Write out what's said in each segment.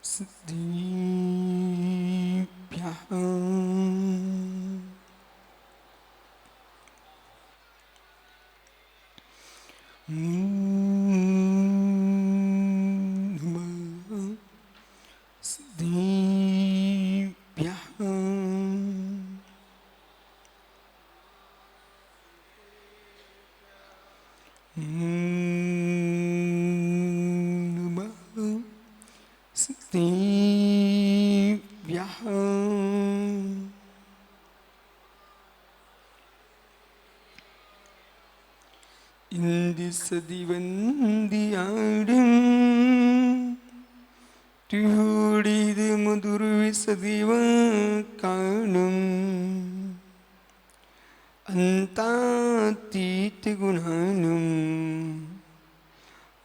सिद्धिभ्यः ഇന്ദിസദിവന്ദിയാടും തിഹൂടിത് മധുരവിസദിവ കാണും അന്താതീത ഗുണാനും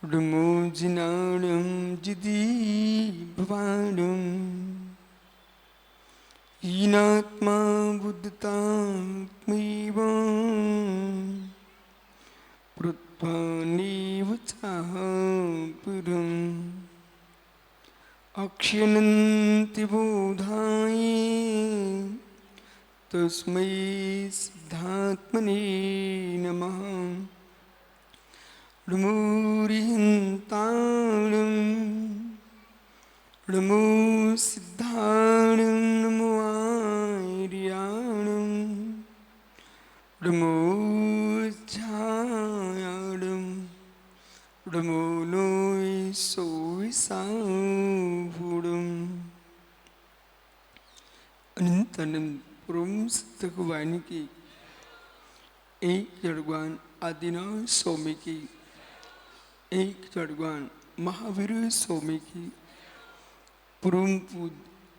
ഉടുമോജിനാടും ജിദീഭവാടും ഈനാത്മാ ബുദ്ധതാത്മൈവം പുരം അക്ഷ്യനന്തി ബോധായ തസ്മൈ സിദ്ധാത്മനേ നമഃ ടുമൂരിഹന്താണം ടുമൂ സിദ്ധാണം നമോ ആര്യാണം ടുമൂ अनंतपुरम सिद्धकुवानी की एक जड़वान आदिनाथ स्वामी की एक जड़वान महावीर स्वामी की पुरम पूज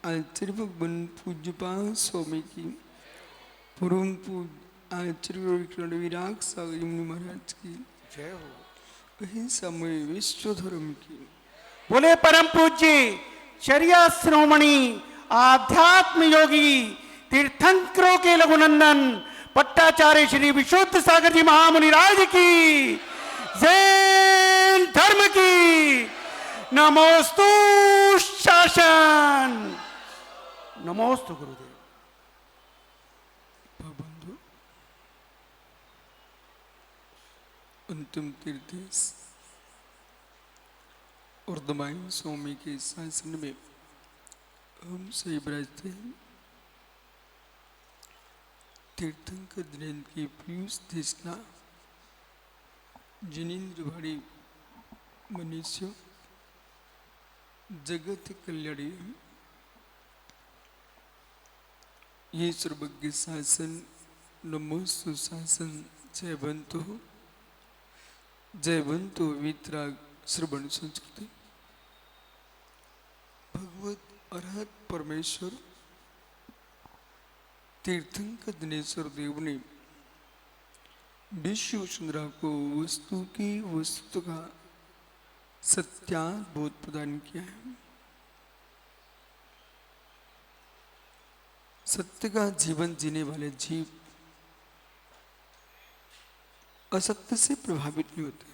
आचार्य भगवान पूज्यपाल स्वामी की पुरम पूज आचार्य विराग सागर महाराज की जय हो। वही समय विश्व धर्म की बोले परम पूज्य चर्या श्रोमणी आध्यात्म योगी तीर्थंकरों के लघुनंदन पट्टाचार्य श्री विशुद्ध सागर जी महामुनि राज की जैन धर्म की नमोस्तु शासन नमोस्तु गुरुदेव। बंधु अंतिम तीर्थ अर्धमाई स्वामी के शासन में हम सही विराजते हैं। तीर्थंकर दिनेन्द्र की पीयूष देशना जिनेन्द्र भाड़ी मनुष्य जगत कल्याणी ये सर्वज्ञ शासन नमो सुशासन जयवंतो वितराग श्रवण संस्कृति भगवत अरहत परमेश्वर तीर्थंकर दिनेश्वर देव ने विश्व सुंदरा को वस्तु की वस्तु का सत्याबोध प्रदान किया है। सत्य का जीवन जीने वाले जीव असत्य से प्रभावित नहीं होते।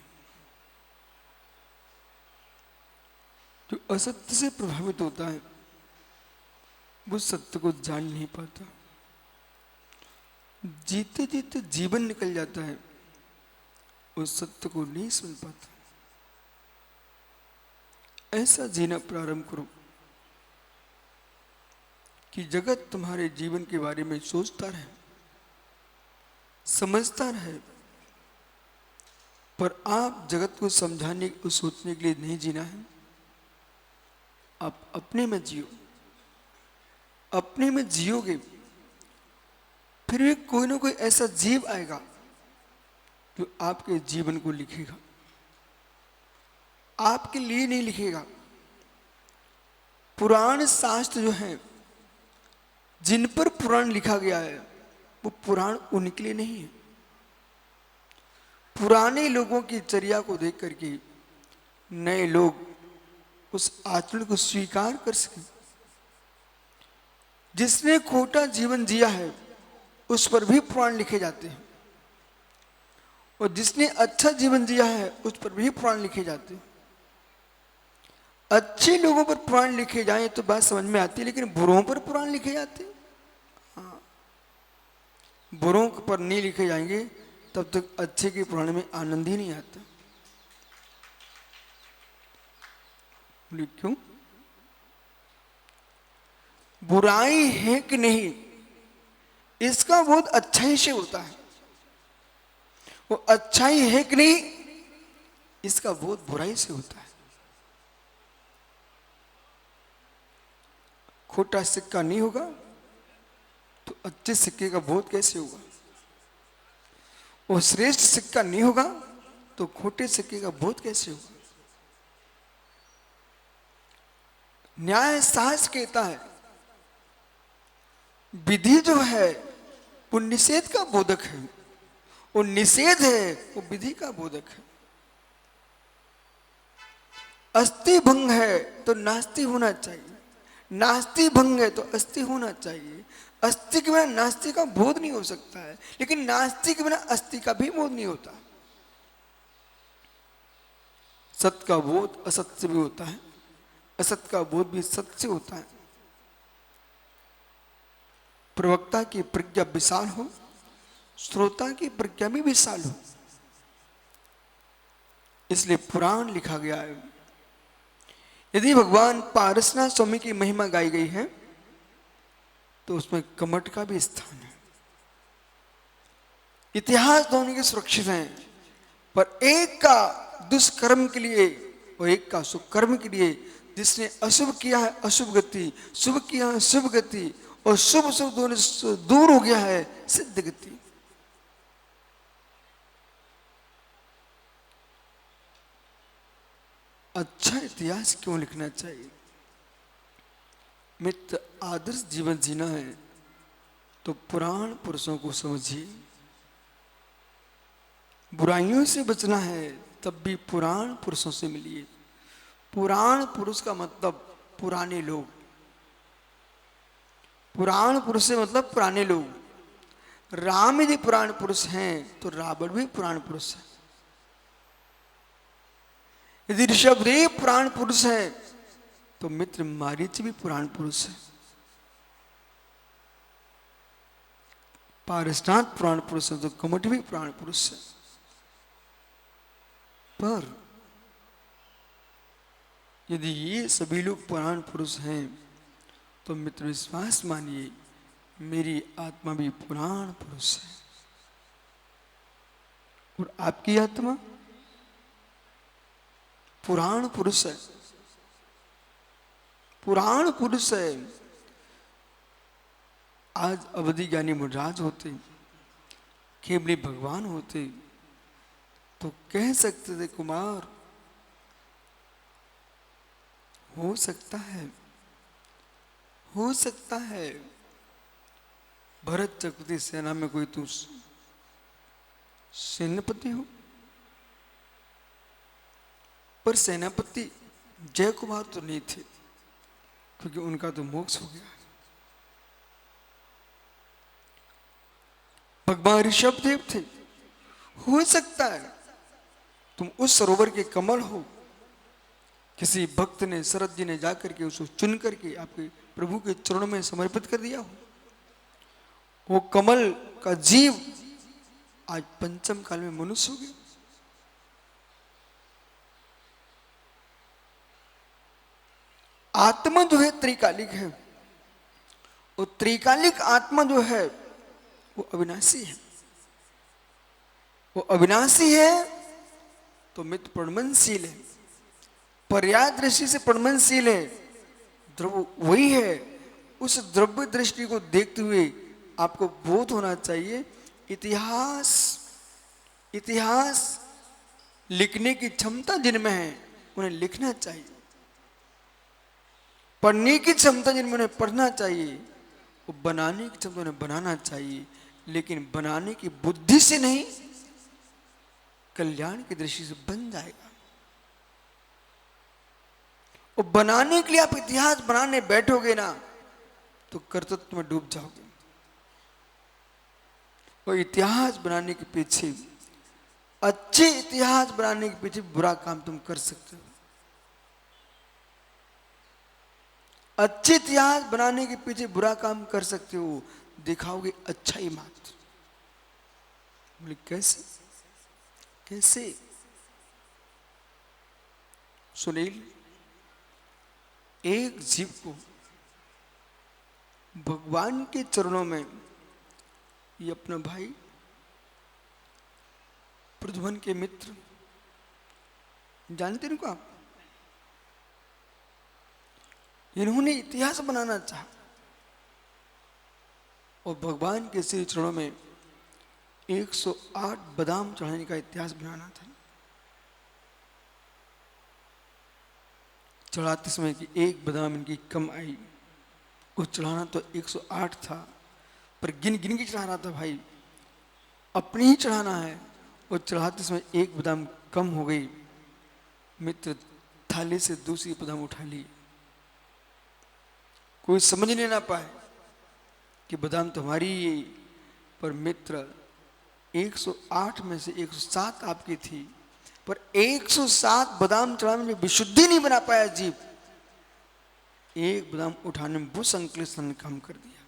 जो असत्य से प्रभावित होता है वो सत्य को जान नहीं पाता। जीते जीते जीवन निकल जाता है, उस सत्य को नहीं समझ पाता। ऐसा जीना प्रारंभ करो कि जगत तुम्हारे जीवन के बारे में सोचता रहे, समझता रहे, पर आप जगत को समझाने और सोचने के लिए नहीं जीना है। आप अपने में जियो। अपने में जियोगे फिर भी कोई ना कोई ऐसा जीव आएगा जो आपके जीवन को लिखेगा, आपके लिए नहीं लिखेगा। पुराण शास्त्र जो है, जिन पर पुराण लिखा गया है, वो पुराण उनके लिए नहीं है। पुराने लोगों की चर्या को देख करके नए लोग उस आचरण को स्वीकार कर सके। जिसने खोटा जीवन जिया है उस पर भी पुराण लिखे जाते हैं, और जिसने अच्छा जीवन जिया है उस पर भी पुराण लिखे जाते हैं। अच्छे लोगों पर पुराण लिखे जाएं तो बात समझ में आती है, लेकिन बुरों पर पुराण लिखे जाते हैं। हाँ, बुरों पर नहीं लिखे जाएंगे तब तक अच्छे के पुराण में आनंद ही नहीं आता। बोले क्यों? बुराई है कि नहीं इसका बहुत अच्छाई से होता है, वो अच्छाई है कि नहीं इसका बहुत बुराई से होता है। खोटा सिक्का नहीं होगा तो अच्छे सिक्के का बोध कैसे होगा? वो श्रेष्ठ सिक्का नहीं होगा तो खोटे सिक्के का बोध कैसे होगा? न्याय साहस कहता है विधि जो है वो निषेध का बोधक है, वो निषेध है वो विधि का बोधक है। अस्थि भंग है तो नास्ति होना चाहिए, नास्ति भंग है तो अस्थि होना चाहिए। अस्थि के बिना नास्ति का बोध नहीं हो सकता है, लेकिन नास्ति के बिना अस्थि का भी बोध नहीं होता। सत्य का बोध असत्य से भी होता है, असत्य का बोध भी सत्य से होता है। प्रवक्ता की प्रज्ञा विशाल हो, श्रोता की प्रज्ञा भी विशाल हो, इसलिए पुराण लिखा गया है। यदि भगवान पारसनाथ स्वामी की महिमा गाई गई है तो उसमें कमठ का भी स्थान है। इतिहास दोनों के सुरक्षित हैं, पर एक का दुष्कर्म के लिए और एक का सुकर्म के लिए। जिसने अशुभ किया है अशुभ गति, शुभ किया है शुभ गति, और शुभ शुभ दोनों से दूर हो गया है सिद्ध गति। अच्छा इतिहास क्यों लिखना चाहिए? मित्र, आदर्श जीवन जीना है तो पुराण पुरुषों को समझिए। बुराइयों से बचना है तब भी पुराण पुरुषों से मिलिए। पुराण पुरुष का मतलब पुराने लोग, पुराण पुरुष से मतलब पुराने लोग। राम यदि पुराण पुरुष हैं तो रावण भी पुराण पुरुष है। यदि ऋषभदेव पुराण पुरुष है तो मित्र मारीच भी पुराण पुरुष है। पारसनाथ पुराण पुरुष है तो कमठ भी पुराण पुरुष है। पर यदि ये सभी लोग पुराण पुरुष हैं तो मित्र विश्वास मानिए मेरी आत्मा भी पुराण पुरुष है। और आपकी आत्मा पुराण पुरुष है, पुराण पुरुष है। आज अवधि ज्ञानी मुनिराज होते, केवली भगवान होते तो कह सकते थे कुमार हो सकता है, हो सकता है भरत चक्रवर्ती सेना में कोई तू सेनापति हो। पर सेनापति जय कुमार तो नहीं थे, क्योंकि उनका तो मोक्ष हो गया। भगवान ऋषभदेव थे, हो सकता है तुम उस सरोवर के कमल हो। किसी भक्त ने, शरद जी ने जाकर के उसको चुन करके आपके प्रभु के चरणों में समर्पित कर दिया हो। वो कमल का जीव आज पंचम काल में मनुष्य हो गया। आत्मा जो है त्रिकालिक है, वो त्रिकालिक आत्मा जो है वो अविनाशी है। वो अविनाशी है तो मित्र प्रणमनशील है, पर्याय दृष्टि से प्रणमनशील है। द्रव्य वही है। उस द्रव्य दृष्टि को देखते हुए आपको बोध होना चाहिए इतिहास, इतिहास लिखने की क्षमता जिनमें है उन्हें लिखना चाहिए। पढ़ने की क्षमता जिनमें उन्हें पढ़ना चाहिए, वो बनाने की क्षमता उन्हें बनाना चाहिए। लेकिन बनाने की बुद्धि से नहीं, कल्याण की दृष्टि से बन जाएगा। और बनाने के लिए आप इतिहास बनाने बैठोगे ना तो कर्तृत्व में डूब जाओगे। और इतिहास बनाने के पीछे, अच्छे इतिहास बनाने के पीछे बुरा काम तुम कर सकते हो। अच्छे इतिहास बनाने के पीछे बुरा काम कर सकते हो, दिखाओगे अच्छा ही मात्र। बोले कैसे कैसे? सुनील, एक जीव को भगवान के चरणों में, ये अपना भाई प्रद्युम्न के मित्र, जानते हैं को आप, इन्होंने इतिहास बनाना चाहा और भगवान के श्री चरणों में 108 बादाम चढ़ाने का इतिहास बनाना था। चढ़ाते समय की एक बादाम इनकी कम आई, और चढ़ाना तो 108 था, पर गिन गिन के चढ़ा रहा था भाई, अपने ही चढ़ाना है, और चढ़ाते समय एक बादाम कम हो गई। मित्र थाली से दूसरी बादाम उठा ली, कोई समझ नहीं ना पाए कि बादाम तुम्हारी ही, पर मित्र 108 में से 107 आपकी थी, पर 107 बादाम चढ़ाने में विशुद्धि नहीं बना पाया जीव। एक बादाम उठाने में वो संकलेशन ने काम कर दिया।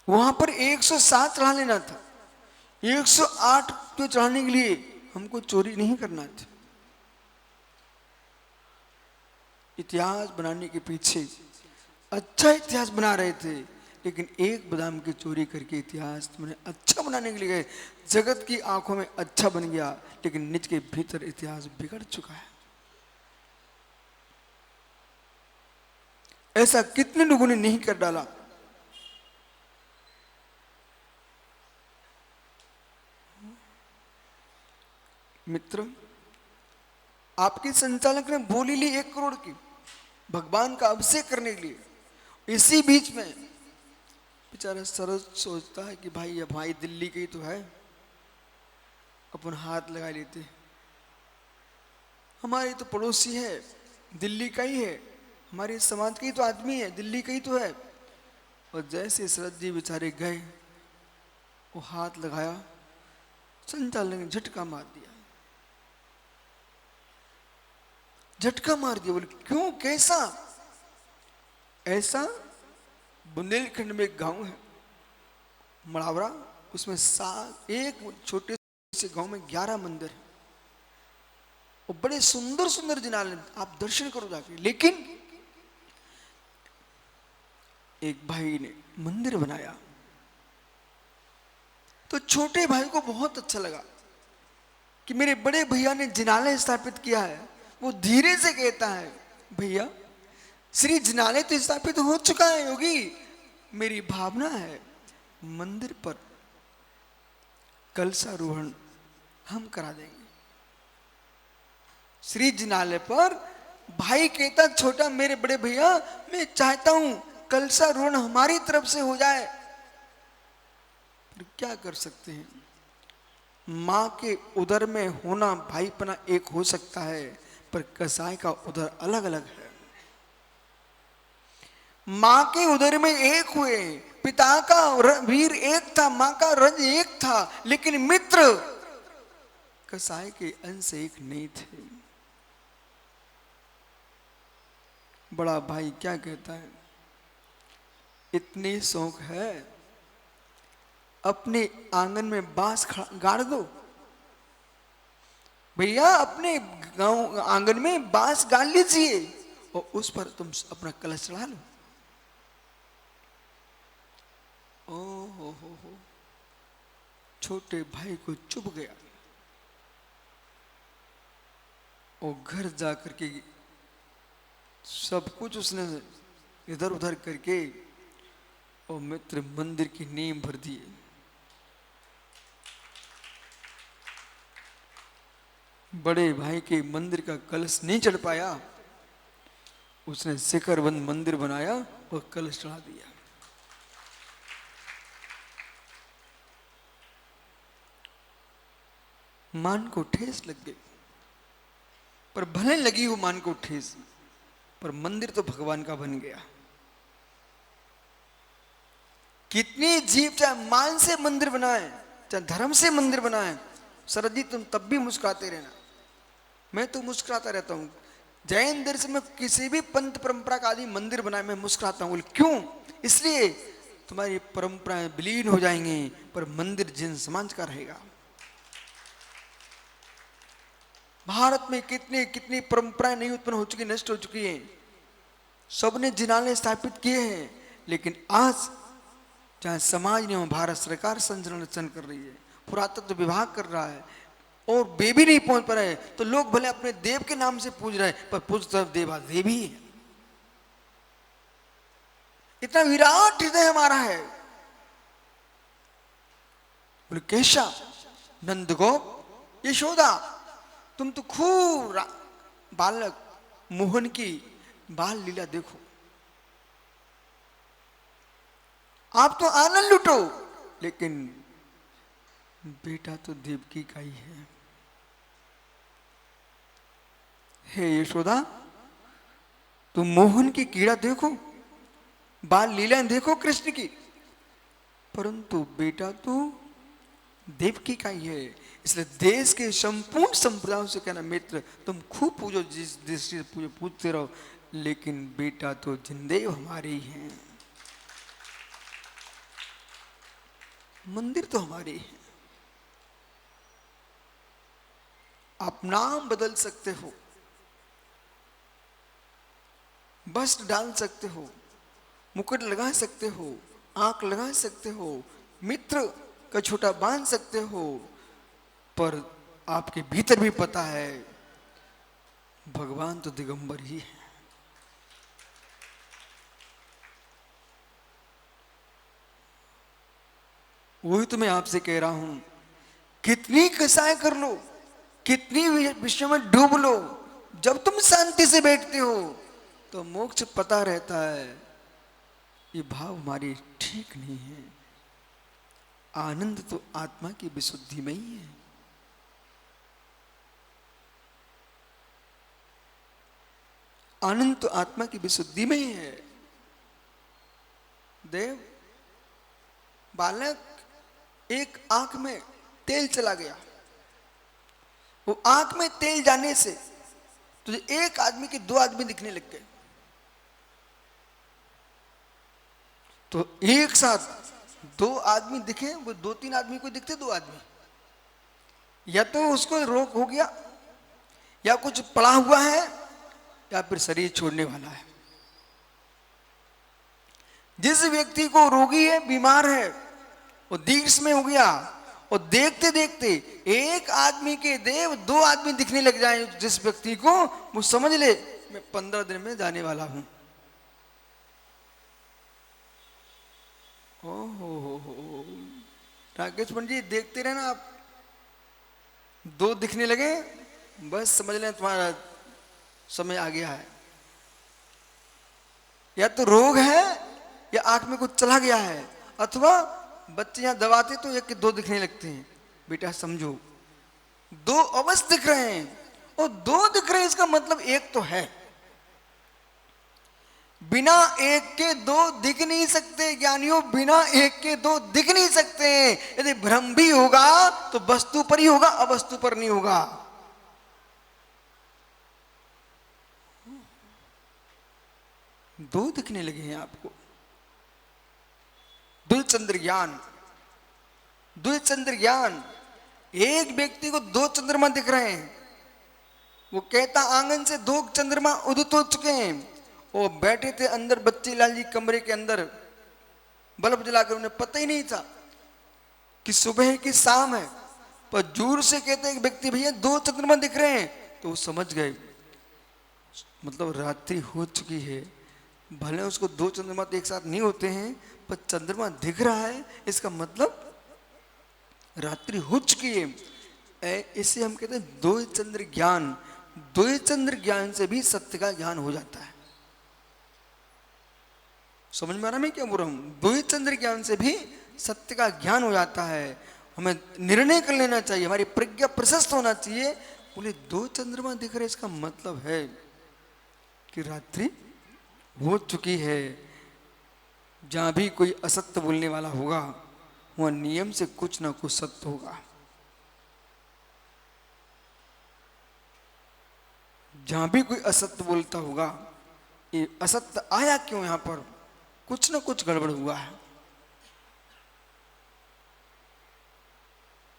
वहां पर 107 चढ़ा लेना था, 108 तो चढ़ाने के लिए हमको चोरी नहीं करना था। इतिहास बनाने के पीछे अच्छा इतिहास बना रहे थे, लेकिन एक बादाम की चोरी करके इतिहास तुमने अच्छा बनाने के लिए गए। जगत की आंखों में अच्छा बन गया, लेकिन निज के भीतर इतिहास बिगड़ चुका है। ऐसा कितने लोगों ने नहीं कर डाला। मित्र, आपके संचालक ने बोली ली 1 करोड़ की भगवान का अभिषेक करने के लिए। इसी बीच में बेचारा सरस सोचता है कि भाई अब भाई दिल्ली के ही तो है, अपन हाथ लगा लेते, हमारे तो पड़ोसी है, दिल्ली का ही है, हमारे समाज के ही तो आदमी है, दिल्ली का ही तो है। और जैसे शरद जी बेचारे गए, वो हाथ लगाया, संचालक ने झटका मार दिया, झटका मार दिया। बोले क्यों, कैसा? ऐसा बुंदेलखंड में एक गांव है मड़ावरा, उसमें एक छोटे से गांव में 11 मंदिर है, और बड़े सुंदर सुंदर जिनालय, आप दर्शन करो जाके। लेकिन एक भाई ने मंदिर बनाया, तो छोटे भाई को बहुत अच्छा लगा कि मेरे बड़े भैया ने जिनालय स्थापित किया है। वो धीरे से कहता है, भैया श्री जिनालय तो स्थापित हो चुका है योगी, मेरी भावना है मंदिर पर कलशारोहण हम करा देंगे। श्री जिनालय पर भाई कहता, छोटा मेरे बड़े भैया मैं चाहता हूं कलशारोहण हमारी तरफ से हो जाए। फिर क्या कर सकते हैं, मां के उदर में होना भाईपना एक हो सकता है, पर कसाई का उदर अलग अलग है। मां के उदर में एक हुए, पिता का वीर एक था, मां का रज एक था, लेकिन मित्र कसाई के अंश एक नहीं थे। बड़ा भाई क्या कहता है, इतनी शौक है अपने आंगन में बांस गाड़ दो। भैया अपने गांव आंगन में बांस गाड़ लीजिए और उस पर तुम अपना कलश चढ़ा लो। ओ हो, छोटे भाई को चुभ गया, और घर जाकर के सब कुछ उसने इधर उधर करके और मित्र मंदिर की नींव भर दिए। बड़े भाई के मंदिर का कलश नहीं चढ़ पाया, उसने शिखरबंद मंदिर बनाया और कलश चढ़ा दिया। मान को ठेस लग गई, पर भले लगी हो मान को ठेस, पर मंदिर तो भगवान का बन गया। कितनी जीव चाहे मान से मंदिर बनाए, चाहे धर्म से मंदिर बनाए, शरद जी तुम तब भी मुस्कुराते रहना, मैं तो मुस्कुराता रहता हूं। जैन दर्शन में किसी भी पंथ परंपरा का आदि मंदिर बनाए मैं मुस्कुराता हूं। बोले क्यों? इसलिए तुम्हारी परंपराएं विलीन हो जाएंगी पर मंदिर जिन समाज का रहेगा। भारत में कितनी कितनी परंपराएं नहीं उत्पन्न हो चुकी, नष्ट हो चुकी हैं, सबने जिनालय स्थापित किए हैं, लेकिन आज जहां समाज ने भारत सरकार संरक्षण कर रही है, पुरातत्व विभाग कर रहा है और वे भी नहीं पहुंच पा रहे, तो लोग भले अपने देव के नाम से पूज रहे हैं पर पूज तरफ देवा देवी है। इतना विराट हृदय हमारा है। बोले केशव, नंदगोप, यशोदा, तुम तो खूब बालक मोहन की बाल लीला देखो, आप तो आनंद लुटो, लेकिन बेटा तो देवकी का ही है। हे यशोदा, तुम मोहन की कीड़ा देखो, बाल लीला देखो कृष्ण की, परंतु बेटा तो देवकी का ही है। इसलिए देश के संपूर्ण संप्रदायों से कहना, मित्र तुम खूब पूजो, जिस दृष्टि से पूजो पूजते रहो, लेकिन बेटा तो जिनदेव हमारे ही हैं, मंदिर तो हमारे ही है। आप नाम बदल सकते हो, वस्त्र डाल सकते हो, मुकुट लगा सकते हो, आंख लगा सकते हो, मित्र का छोटा बांध सकते हो, पर आपके भीतर भी पता है भगवान तो दिगंबर ही है। वही तो मैं आपसे कह रहा हूं, कितनी कसाई कर लो, कितनी विषय में डूब लो, जब तुम शांति से बैठते हो तो मोक्ष पता रहता है। ये भाव हमारी ठीक नहीं है। आनंद तो आत्मा की विशुद्धि में ही है। आनंद तो आत्मा की विशुद्धि में ही है। देव, बालक एक आंख में तेल चला गया, वो आंख में तेल जाने से तुझे एक आदमी के दो आदमी दिखने लग गए, तो एक साथ दो आदमी दिखे, वो दो तीन आदमी को दिखते दो आदमी, या तो उसको रोग हो गया, या कुछ पड़ा हुआ है, या फिर शरीर छोड़ने वाला है। जिस व्यक्ति को रोगी है, बीमार है, वो दीर्घ समय हो गया, और देखते देखते एक आदमी के देव दो आदमी दिखने लग जाए जिस व्यक्ति को, वो समझ ले मैं 15 दिन में जाने वाला हूं। ओहो, राकेश पंडित जी देखते रहे ना, आप दो दिखने लगे, बस समझ लें तुम्हारा समय आ गया है। या तो रोग है, या आंख में कुछ चला गया है, अथवा बच्चे यहां दबाते तो एक के दो दिखने लगते हैं। बेटा समझो, दो अवश्य दिख रहे हैं, और दो दिख रहे हैं इसका मतलब एक तो है। बिना एक के दो दिख नहीं सकते ज्ञानियों, बिना एक के दो दिख नहीं सकते। यदि भ्रम भी होगा तो वस्तु पर ही होगा, अवस्तु पर नहीं होगा। दो दिखने लगे हैं आपको। द्विचंद्र ज्ञान, द्विचंद्र ज्ञान, एक व्यक्ति को दो चंद्रमा दिख रहे हैं। वो कहता आंगन से दो चंद्रमा उदित हो चुके हैं। वो बैठे थे अंदर बच्ची लाल जी कमरे के अंदर, बल्ब जलाकर, उन्हें पता ही नहीं था कि सुबह की शाम है, पर जोर से कहते एक व्यक्ति भैया दो चंद्रमा दिख रहे हैं, तो वो समझ गए मतलब रात्रि हो चुकी है। भले उसको दो चंद्रमा तो एक साथ नहीं होते हैं, पर चंद्रमा दिख रहा है, इसका मतलब रात्रि हो चुकी है। इसे हम कहते हैं दो चंद्र ज्ञान। दो चंद्र ज्ञान से भी सत्य का ज्ञान हो जाता है। समझ में आ रहा मैं क्या बोल रहा हूं? दो चंद्र ज्ञान से भी सत्य का ज्ञान हो जाता है। हमें निर्णय कर लेना चाहिए, हमारी प्रज्ञा प्रशस्त होना चाहिए। बोले दो चंद्रमा दिख रहे, इसका मतलब है कि रात्रि हो चुकी है। जहां भी कोई असत्य बोलने वाला होगा, वह नियम से कुछ ना कुछ सत्य होगा। जहां भी कोई असत्य बोलता होगा, ये असत्य आया क्यों यहां पर, कुछ ना कुछ गड़बड़ हुआ है।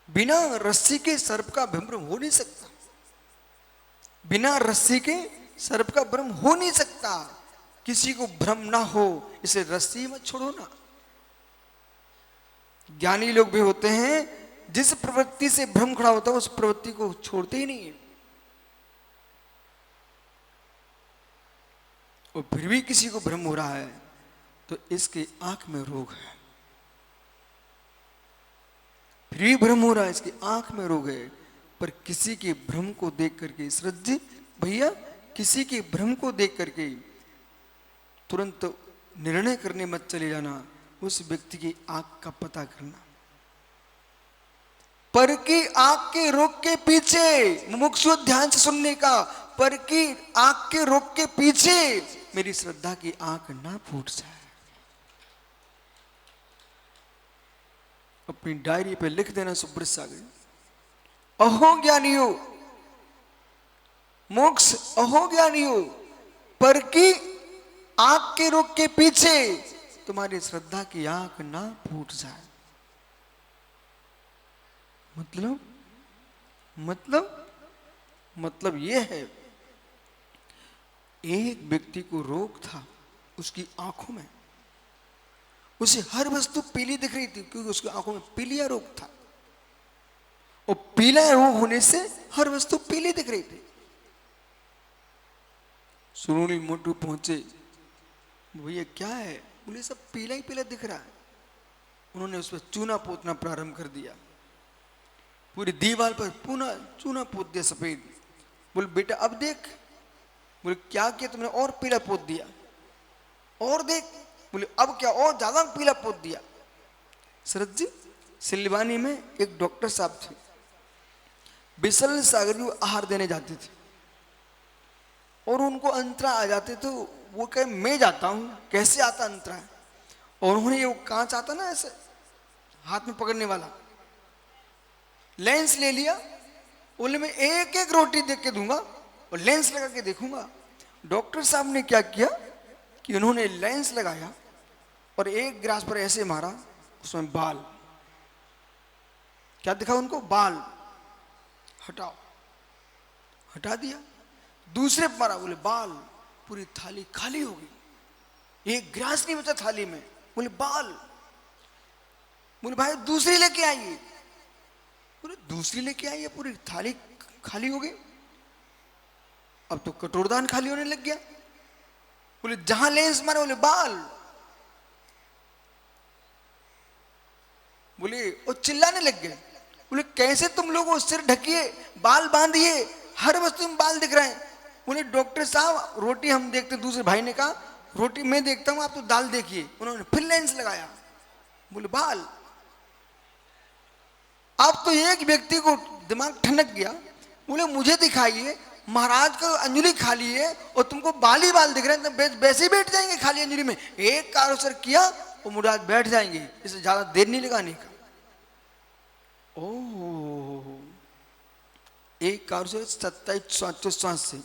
बिना रस्सी के सर्प का भ्रम हो नहीं सकता, बिना रस्सी के सर्प का भ्रम हो नहीं सकता। किसी को भ्रम ना हो इसे रस्सी मत छोड़ो ना। ज्ञानी लोग भी होते हैं, जिस प्रवृत्ति से भ्रम खड़ा होता है उस प्रवृत्ति को छोड़ते ही नहीं है, और फिर भी किसी को भ्रम हो रहा है तो इसके आंख में रोग है। फिर भी भ्रम हो रहा है, इसकी आंख में रोग है। पर किसी के भ्रम को देख करके, श्रद्धा भैया, किसी के भ्रम को देख करके तुरंत निर्णय करने मत चले जाना, उस व्यक्ति की आंख का पता करना। पर की आंख के रोग के पीछे, मुमुक्षु ध्यान से सुनने का, पर की आंख के रोग के पीछे मेरी श्रद्धा की आंख ना फूट जाए। अपनी डायरी पे लिख देना, सुब्रत सागर, अहो ज्ञानियों, मोक्ष अहो ज्ञानियों, पर की आंख के रोग के पीछे तुम्हारी श्रद्धा की आंख ना फूट जाए। मतलब यह है, एक व्यक्ति को रोग था उसकी आंखों में, उसे हर वस्तु पीली दिख रही थी क्योंकि उसकी आंखों में पीलिया रोग था, और पीला रोग होने से हर वस्तु पीली दिख रही थी। सुनोनी मोटू पहुंचे, भैया क्या है? बोले सब पीला ही पीला दिख रहा है। उन्होंने उस पर चूना पोतना प्रारंभ कर दिया, पूरी दीवार पर पूना चूना पोत दिया सफेद। बोले बेटा अब देख। बोले क्या किया तुमने? और पीला पोत दिया। और देख। बोले अब क्या? और ज्यादा पीला पोत दिया। शरद जी, सिलवानी में एक डॉक्टर साहब थे, बिसल सागर जी आहार देने जाते थे और उनको अंतरा आ जाते थे। वो कहे मैं जाता हूं। कैसे आता अंतरा? और उन्होंने ये कांच आता ना ऐसे हाथ में पकड़ने वाला, लेंस ले लिया। बोले मैं एक एक रोटी देख के दूंगा और लेंस लगा के देखूंगा। डॉक्टर साहब ने क्या किया कि उन्होंने लेंस लगाया और एक गिलास पर ऐसे मारा, उसमें बाल। क्या दिखा उनको? बाल। हटाओ। हटा दिया। दूसरे पर मारा, बोले बाल। पूरी थाली खाली हो गई, एक गिलास नहीं बचा थाली में। बोले बाल। बोले भाई दूसरी लेके आइए। बोले दूसरी लेके आइए, पूरी थाली खाली हो गई। अब तो कटोरदान खाली होने लग गया। बोले जहां लेंस मारे, बोले बाल। बोले वो चिल्लाने लग गए। बोले कैसे तुम लोगों, सिर ढकिए, बाल बांधिए, हर वस्तु में बाल दिख रहे हैं। बोले डॉक्टर साहब रोटी हम देखते। दूसरे भाई ने कहा रोटी मैं देखता हूं, आप तो दाल देखिए। उन्होंने फिर लेंस लगाया। बोले बाल। अब तो एक व्यक्ति को दिमाग ठनक गया। बोले मुझे दिखाइए, महाराज का अंजलि खाली है और तुमको बाल ही बाल दिख रहे हैं, वैसे ही बैठ जाएंगे खाली अंजलि में। एक कारोसर किया और मुराद बैठ जाएंगे, इसे ज्यादा देर नहीं लगाने का। ओह, एक कारोसर 27 श्वास से,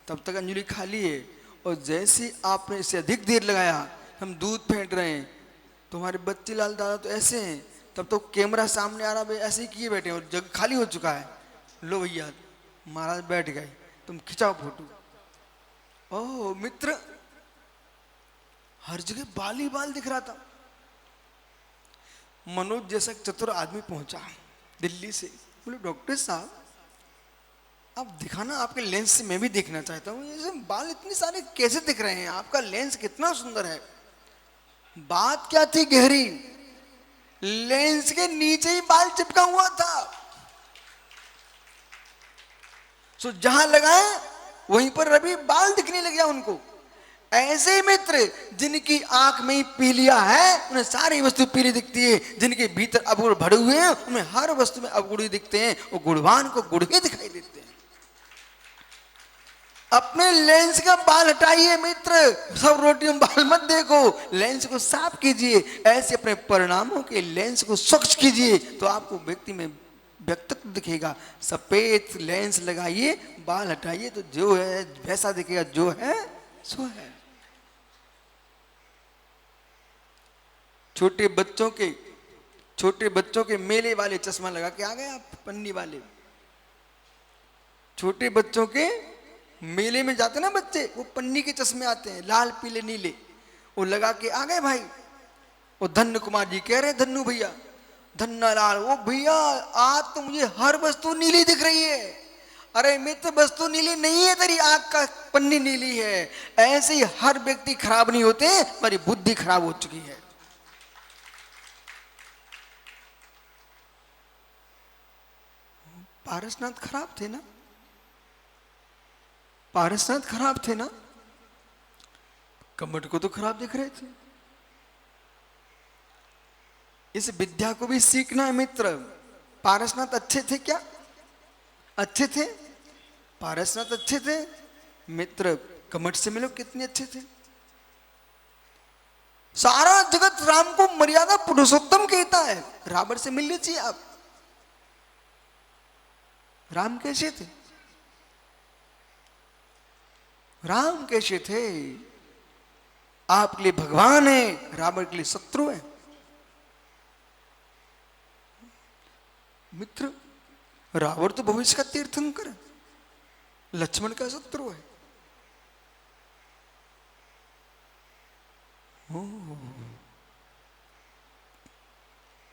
तब तक अंजलि खाली है। और जैसे आपने इसे अधिक देर लगाया, हम दूध फेंट रहे हैं, तुम्हारे बच्चे लाल दादा तो ऐसे हैं, तब तो कैमरा सामने आ रहा है, ऐसे ही किए बैठे और जगह खाली हो चुका है। लो भैया महाराज बैठ गए, तुम खिंचाओ फोटो। ओह मित्र, हर जगह बाल ही बाल दिख रहा था। मनोज जैसा चतुर आदमी पहुंचा दिल्ली से। बोले डॉक्टर साहब आप दिखाना, आपके लेंस से मैं भी देखना चाहता हूँ, ये बाल इतने सारे कैसे दिख रहे हैं? आपका लेंस कितना सुंदर है। बात क्या थी गहरी, लेंस के नीचे ही बाल चिपका हुआ था। सो जहां लगाए वहीं पर अभी बाल दिखने लग गया उनको। ऐसे ही मित्र, जिनकी आंख में ही पीलिया है उन्हें सारी वस्तु पीली दिखती है, जिनके भीतर अवगुण भरे हुए हैं उन्हें हर वस्तु में अवगुण दिखते हैं, और गुणवान को गुण ही दिखाई देते हैं। अपने लेंस का बाल हटाइए मित्र, सब रोटियों में बाल मत देखो, लेंस को साफ कीजिए। ऐसे अपने परिणामों के लेंस को स्वच्छ कीजिए तो आपको व्यक्ति में व्यक्तित्व दिखेगा। सफेद लेंस लगाइए, बाल हटाइए तो जो है वैसा दिखेगा, जो है सो है। छोटे बच्चों के मेले वाले चश्मा लगा के आ गए आप, पन्नी वाले। छोटे बच्चों के मेले में जाते ना बच्चे, वो पन्नी के चश्मे आते हैं, लाल पीले नीले, वो लगा के आ गए भाई। वो धन्य कुमार जी कह रहे, धन्नू भैया, धन्ना लाल, वो भैया आज तो मुझे हर वस्तु नीली दिख रही है। अरे मित्र, वस्तु नीली नहीं है, तेरी आंख का पन्नी नीली है। ऐसे ही हर व्यक्ति खराब नहीं होते, मेरी बुद्धि खराब हो चुकी है। पारसनाथ खराब थे ना, पारसनाथ खराब थे ना, कमट को तो खराब दिख रहे थे। इस विद्या को भी सीखना है मित्र। पारसनाथ अच्छे थे क्या? अच्छे थे, पारसनाथ अच्छे थे मित्र। कमट से मिलो, कितने अच्छे थे। सारा जगत राम को मर्यादा पुरुषोत्तम कहता है। रावण से मिल लीजिए आप, राम कैसे थे? राम कैसे थे? आपके लिए भगवान है, रावण के लिए शत्रु है। मित्र, रावण तो भविष्य का तीर्थंकर है, लक्ष्मण का शत्रु है।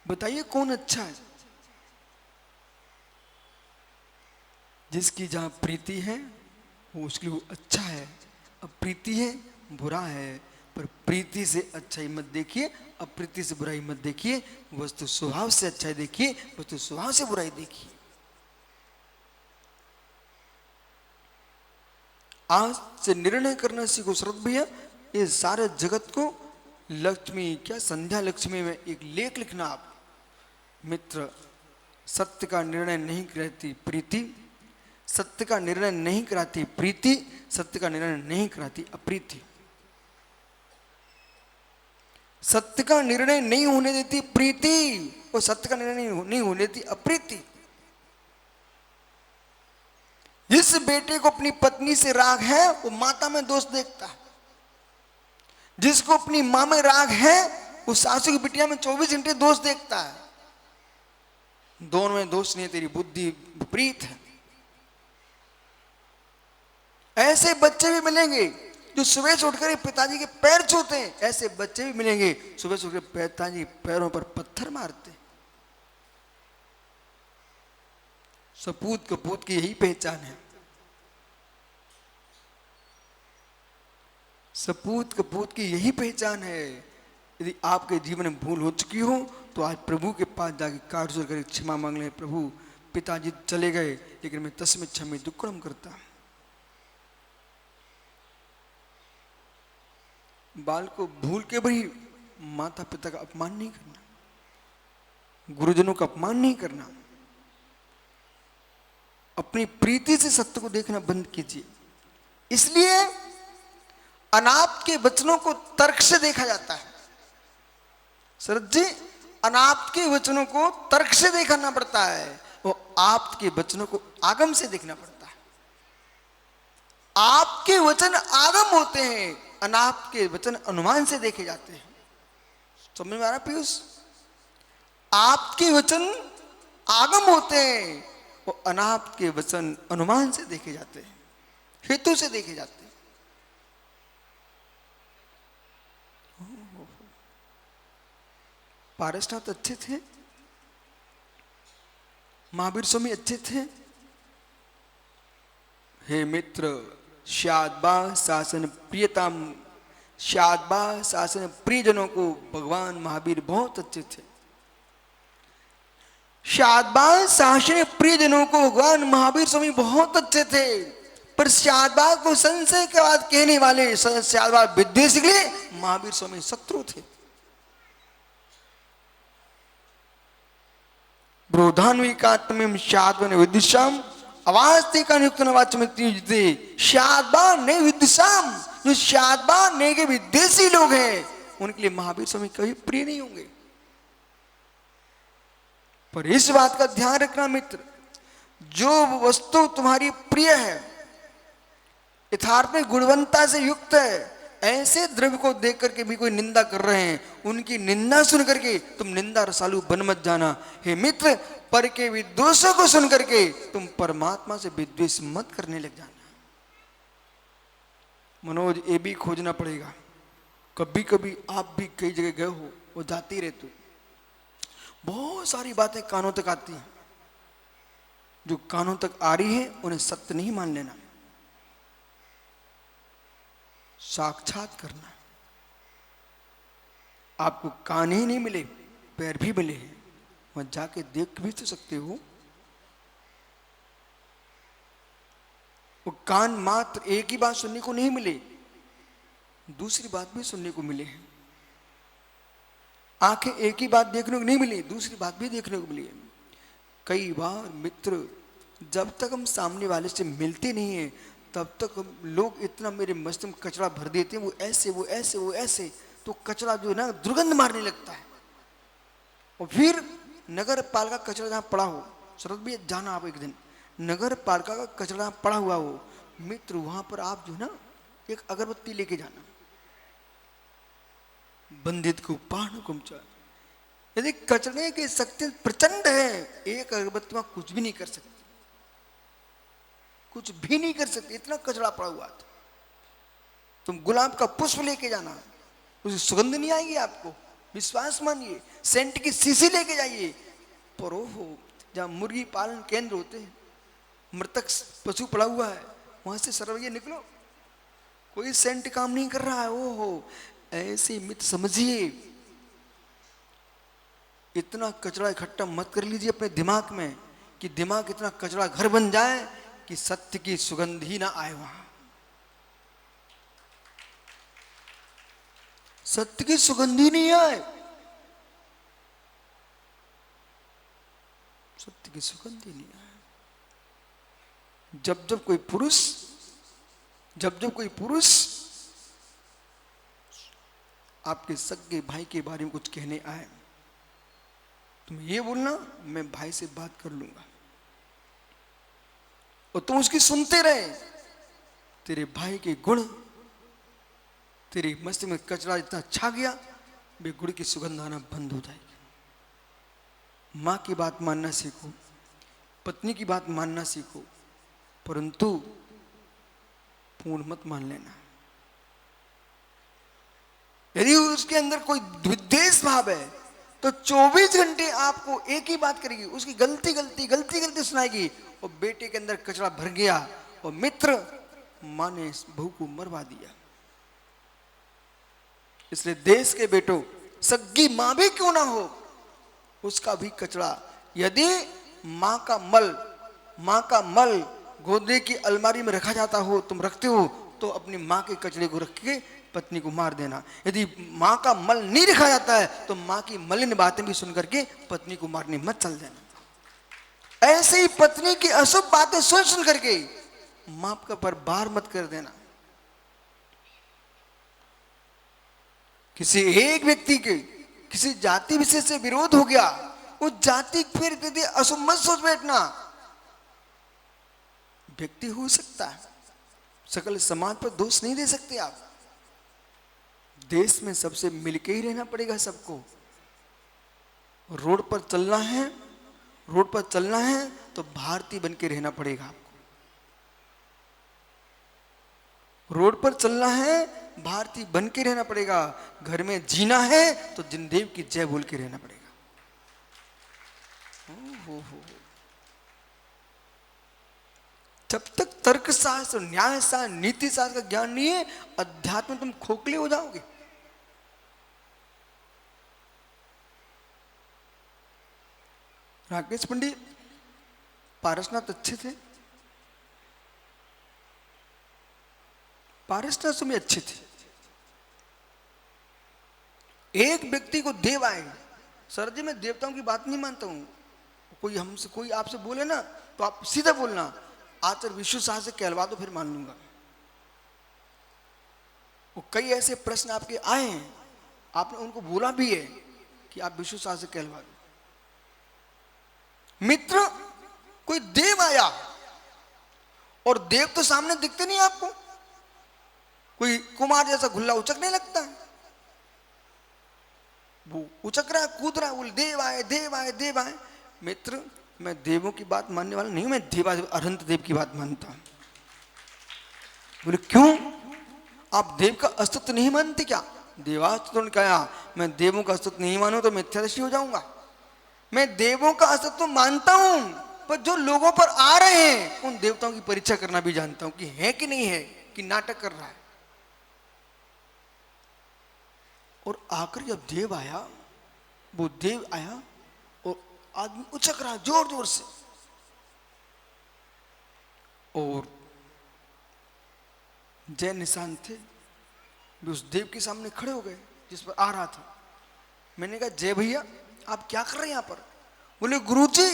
बताइए कौन अच्छा है? जिसकी जहां प्रीति है वो उसके लिए वो अच्छा है। अब प्रीति है, बुरा है, पर प्रीति से अच्छाई मत देखिए, अप्रीति से बुराई मत देखिए। वस्तु स्वभाव से अच्छाई देखिए, वस्तु स्वभाव से बुराई देखिए। आज से निर्णय करना सीखो शरद भैया। ये सारे जगत को लक्ष्मी, क्या संध्या लक्ष्मी में एक लेख लिखना आप। मित्र, सत्य का निर्णय नहीं कराती प्रीति, सत्य का निर्णय नहीं कराती प्रीति, सत्य का निर्णय नहीं कराती अप्रीति। सत्य का निर्णय नहीं होने देती प्रीति, और सत्य का निर्णय नहीं होने देती अप्रीति। जिस बेटे को अपनी पत्नी से राग है वो माता में दोष देखता है। जिसको अपनी मां में राग है वो सासू की बिटिया में 24 घंटे दोष देखता है। दोनों में दोष नहीं है, तेरी बुद्धि विपरीत है। ऐसे बच्चे भी मिलेंगे जो सुबह से उठकर पिताजी के पैर छूते हैं। ऐसे बच्चे भी मिलेंगे सुबह से उठकर पिताजी के पैरों पर पत्थर मारते। सपूत कपूत की यही पहचान है। सपूत कपूत की यही पहचान है। यदि आपके जीवन में भूल हो चुकी हो तो आज प्रभु के पास जाके कारजोर कर क्षमा मांग ले। प्रभु, पिताजी चले गए लेकिन मैं तस्मै क्षमे दुक्कड़म करता। बाल को भूल के भी माता पिता का अपमान नहीं करना, गुरुजनों का अपमान नहीं करना। अपनी प्रीति से सत्य को देखना बंद कीजिए। इसलिए अनाप के वचनों को तर्क से देखा जाता है। शरद जी, अनाप के वचनों को तर्क से देखना पड़ता है, वो आप के वचनों को आगम से देखना पड़ता है। आपके वचन आगम होते हैं, अनाप के वचन अनुमान से देखे जाते हैं। समझ में आ रहा पीयूष? आपके वचन आगम होते हैं, वो अनाप के वचन अनुमान से देखे जाते हैं, हेतु से देखे जाते हैं। पारसनाथ अच्छे थे, महावीर स्वामी अच्छे थे। हे मित्र, शादबा शासन प्रियतम, शादबा शासन प्रियजनों को भगवान महावीर बहुत अच्छे थे। शादबा शासन प्रियजनों को भगवान महावीर स्वामी बहुत अच्छे थे। पर शादबा को संशय के बाद कहने वाले शादबा विद्वेषी के लिए महावीर स्वामी शत्रु थे। ब्रोधान्विकात्मम शादवन विद्विषाम अवास्ते का नियुक्त नवाचमिते। शादबा ने विद्विषाम, जो शादबा ने के विद्वेषी लोग हैं उनके लिए महावीर स्वामी कभी प्रिय नहीं होंगे। पर इस बात का ध्यान रखना मित्र, जो वस्तु तुम्हारी प्रिय है, यथार्थ में गुणवत्ता से युक्त है, ऐसे द्रव्य को देख करके भी कोई निंदा कर रहे हैं, उनकी निंदा सुन करके तुम निंदा रसालु बन मत जाना। हे मित्र, पर के विद्वेषों को सुन करके तुम परमात्मा से विद्वेष मत करने लग जाना। मनोज, ये भी खोजना पड़ेगा। कभी कभी आप भी कई जगह गए हो, वो जाते रहते हो, बहुत सारी बातें कानों तक आती हैं, जो कानों तक आ रही है उन्हें सत्य नहीं मान लेना, साक्षात करना। आपको कान ही नहीं मिले, पैर भी मिले हैं, वहां जाके देख भी तो सकते हो। वो कान मात्र एक ही बात सुनने को नहीं मिले, दूसरी बात भी सुनने को मिले हैं। आंखें एक ही बात देखने को नहीं मिली, दूसरी बात भी देखने को मिली है। कई बार मित्र, जब तक हम सामने वाले से मिलते नहीं हैं, तब तक हम लोग इतना मेरे मस्तिष्क में कचरा भर देते हैं, वो ऐसे वो ऐसे वो ऐसे, तो कचरा जो है ना दुर्गंध मारने लगता है। और फिर नगर पालिका कचरा जहाँ पड़ा हो, शरद भी जाना आप एक दिन, नगर पालिका का कचरा जहाँ पड़ा हुआ हो मित्र, वहां पर आप जो है ना एक अगरबत्ती लेके जाना, बंदित को पान कुमचा। यदि कचरे की शक्ति प्रचंड है, एक अगरबत्ती में कुछ भी नहीं कर सकती, कुछ भी नहीं कर सकती, इतना कचरा पड़ा हुआ था। तुम गुलाब का पुष्प लेके जाना, उसकी सुगंध नहीं आएगी आपको, विश्वास मानिए। सेंट की शीशी लेके जाइए, पर हो जहां मुर्गी पालन केंद्र होते हैं, मृतक पशु पड़ा हुआ है, वहां से सरवैया निकलो, कोई सेंट काम नहीं कर रहा है। ओ हो, ऐसे मित्र समझिए, इतना कचरा इकट्ठा मत कर लीजिए अपने दिमाग में कि दिमाग इतना कचरा घर बन जाए कि सत्य की सुगंध ही ना आए, वहां सत्य की सुगंध ही नहीं आए, सत्य की सुगंध ही नहीं आए। जब जब कोई पुरुष आपके सगे भाई के बारे में कुछ कहने आए, तुम ये बोलना मैं भाई से बात कर लूंगा, और तुम उसकी सुनते रहे, तेरे भाई के गुण तेरी मस्ती में कचरा इतना छा गया, वे गुड़ की सुगंध आना बंद हो जाएगी। मां की बात मानना सीखो, पत्नी की बात मानना सीखो, परंतु पूर्ण मत मान लेना। यदि उसके अंदर कोई विद्वेष भाव है तो 24 घंटे आपको एक ही बात करेगी, उसकी गलती सुनाएगी, और बेटे के अंदर कचरा भर गया, और मित्र मां ने बहू को मरवा दिया। इसलिए देश के बेटों, सग्गी मां भी क्यों ना हो, उसका भी कचरा, यदि मां का मल गोदरे की अलमारी में रखा जाता हो, तुम रखते हो, तो अपनी मां के कचरे को रख के पत्नी को मार देना। यदि मां का मल नहीं रखा जाता है तो मां की मलिन बातें भी सुन करके पत्नी को मारने मत चल देना। ऐसे ही पत्नी की अशुभ बातें सुन करके मां का पर बार मत कर देना। किसी एक व्यक्ति के किसी जाति विशेष से विरोध हो गया, उस जाति फिर यदि अशुभ मत सोच बैठना। व्यक्ति हो सकता है, सकल समाज पर दोष नहीं दे सकते आप। देश में सबसे मिलके ही रहना पड़ेगा सबको। रोड पर चलना है तो भारतीय बन के रहना पड़ेगा आपको। रोड पर चलना है, भारतीय बन के रहना पड़ेगा। घर में जीना है तो जिनदेव की जय बोल के रहना पड़ेगा। हो। जब तक तर्क शास्त्र, न्याय शास्त्र, नीति शास्त्र का ज्ञान नहीं है, अध्यात्म तुम खोखले हो जाओगे। राकेश पंडित पारसनाथ अच्छे थे, पारसनाथ में अच्छे थे। एक व्यक्ति को देव आए, सर जी मैं देवताओं की बात नहीं मानता हूं, कोई आपसे बोले ना तो आप सीधा बोलना, आचार्य विष्णु शाह से कहलवा दो फिर मान लूंगा। वो कई ऐसे प्रश्न आपके आए हैं, आपने उनको बोला भी है कि आप विष्णु शाह से कहलवा दो। मित्र, कोई देव आया, और देव तो सामने दिखते नहीं आपको, कोई कुमार जैसा घुल्ला उचकने लगता है, वो उचक रहा है, कूद रहा है, बोले देव आए, देव आए, देव आए। मित्र, मैं देवों की बात मानने वाला नहीं, मैं देवा अनंत देव की बात मानता हूं। बोले क्यों, आप देव का अस्तित्व नहीं मानते क्या? देवास्तित्व ने कहा, मैं देवों का अस्तित्व नहीं मानू तो मिथ्यादर्शी हो जाऊंगा। मैं देवों का अस्तित्व मानता हूं, पर जो लोगों पर आ रहे हैं उन देवताओं की परीक्षा करना भी जानता हूं कि है कि नहीं है, कि नाटक कर रहा है। और आकर जब देव आया, वो देव आया और आदमी उचक रहा जोर जोर से, और जय निशान थे भी उस देव के सामने खड़े हो गए जिस पर आ रहा था। मैंने कहा, जय भैया आप क्या कर रहे हैं यहाँ पर? बोले गुरुजी,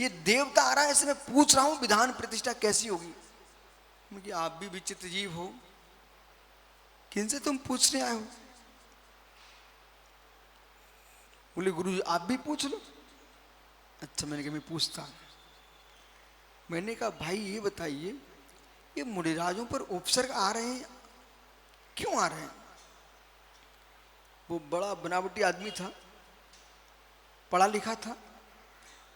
ये देवता आ रहा है, ऐसे मैं पूछ रहा हूं विधान प्रतिष्ठा कैसी होगी। मुझे आप भी विचित्र जीव हो, किनसे तुम पूछने आए हो? बोले गुरुजी आप भी पूछ लो। अच्छा, मैंने कहा मैं पूछता। मैंने कहा भाई ये बताइए, ये मुनिराजों पर उपसर्ग आ रहे हैं, क्यों आ रहे हैं? वो बड़ा बनावटी आदमी था, पढ़ा लिखा था।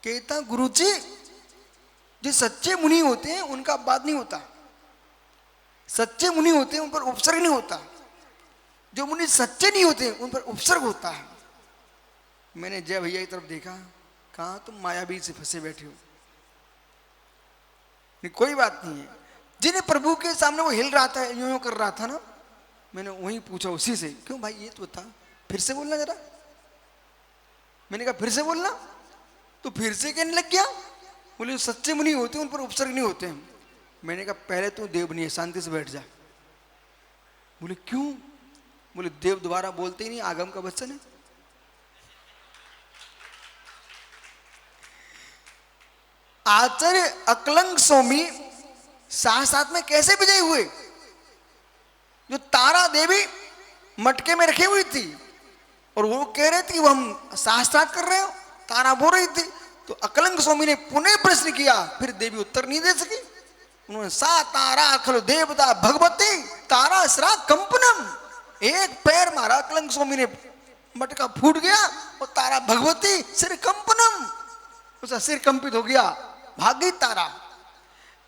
कहता गुरुजी, जो सच्चे मुनि होते हैं उनका बात नहीं होता, सच्चे मुनि होते हैं उन पर उपसर्ग नहीं होता, जो मुनि सच्चे नहीं होते उन पर उपसर्ग होता है। मैंने जय भैया की तरफ देखा, कहा तुम मायावी से फंसे बैठे हो। नहीं, कोई बात नहीं है। जिन्हें प्रभु के सामने वो हिल रहा था, यूं यूं कर रहा था ना, मैंने वही पूछा उसी से, क्यों भाई ये तो था, फिर से बोलना जरा। मैंने कहा फिर से बोलना, तो फिर से कहने लग गया। बोले सच्चे मुनि होते उन पर उपसर्ग नहीं होते हैं। मैंने कहा पहले तू देव नहीं है, शांति से बैठ जा। बोले क्यों? बोले देव दोबारा बोलते ही नहीं, आगम का वचन है। आचार्य अकलंग स्वामी साथ साथ में कैसे विजयी हुए? जो तारा देवी मटके में रखी हुई थी और वो कह रहे थे वो हम शास्त्रार्थ कर रहे हो, तारा बोल रही थी, तो अकलंग स्वामी ने पुनः प्रश्न किया, फिर देवी उत्तर नहीं दे सकी। उन्होंने सा तारा खलो देवता भगवती तारा सरा कंपनम, एक पैर मारा अकलंग स्वामी ने, मटका फूट गया और तारा भगवती सिर कंपनम, उसका सिर कंपित हो गया, भाग गई तारा।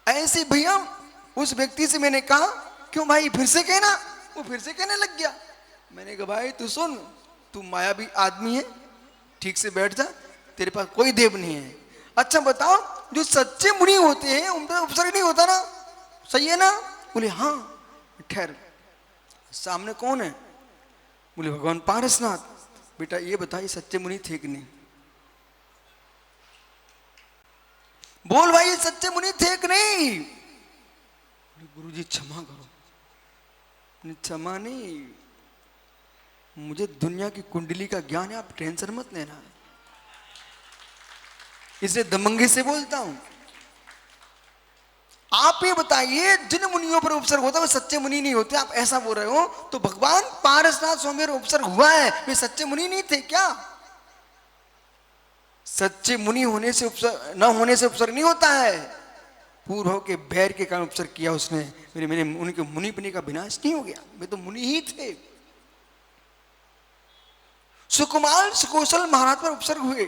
ऐसे भैया उस व्यक्ति से मैंने कहा, क्यों भाई फिर से कहना? वो फिर से कहने लग गया। मैंने कहा भाई तू सुन, तू मायावी आदमी है, ठीक से बैठ जा, तेरे पास कोई देव नहीं है। अच्छा बताओ, जो सच्चे मुनि होते हैं उन पर उपसर्ग नहीं होता ना, सही है ना? बोले हाँ। ठहर, सामने कौन है? बोले भगवान पारसनाथ। बेटा ये बताइए सच्चे मुनि थे कि नहीं? बोल भाई सच्चे मुनि थे कि नहीं? गुरुजी क्षमा करो। क्षमा नहीं, मुझे दुनिया की कुंडली का ज्ञान है, आप टेंशन मत लेना, इसे दमंगी से बोलता हूं। आप ये बताइए, जिन मुनियों पर उपसर्ग होता है वो सच्चे मुनि नहीं होते, आप ऐसा बोल रहे हो, तो भगवान पारसनाथ स्वामी पर उपसर्ग हुआ है, वे सच्चे मुनि नहीं थे क्या? सच्चे मुनि होने से उपसर्ग न होने से उपसर्ग नहीं होता है, पूर्व के बैर के कारण उपसर्ग किया उसने। मेरे उनके मुनि बने का विनाश नहीं हो गया, वे तो मुनि ही थे। सुकुमार सुकौशल महाराज पर उपसर्ग हुए,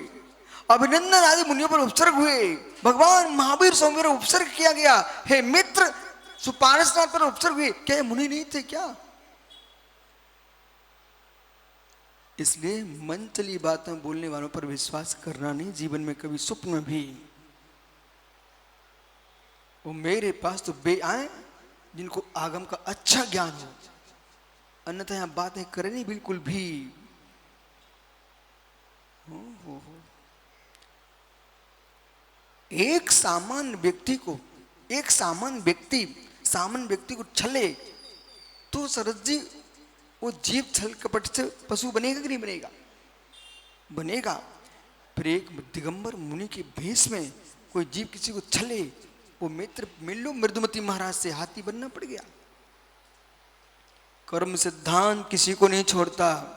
अभिनंदन आदि मुनियों पर उपसर्ग हुए, भगवान महावीर स्वामी पर उपसर्ग किया गया। हे मित्र, सुपारसनाथ पर उपसर्ग हुए, क्या ये मुनि नहीं थे क्या? इसलिए मन चली बातें बोलने वालों पर विश्वास करना नहीं, जीवन में कभी स्वप्न में भी। वो मेरे पास तो वे आए जिनको आगम का अच्छा ज्ञान हो, अन्यथा यहां बातें करें नहीं बिल्कुल भी। हो। एक सामान्य व्यक्ति को छले तो शरद जी वो जीव छल कपट से पशु बनेगा कि नहीं बनेगा? बनेगा। फिर एक दिगंबर मुनि के भेष में कोई जीव किसी को छले, वो मित्र मिल लो मृदुमती महाराज से हाथी बनना पड़ गया। कर्म सिद्धांत किसी को नहीं छोड़ता,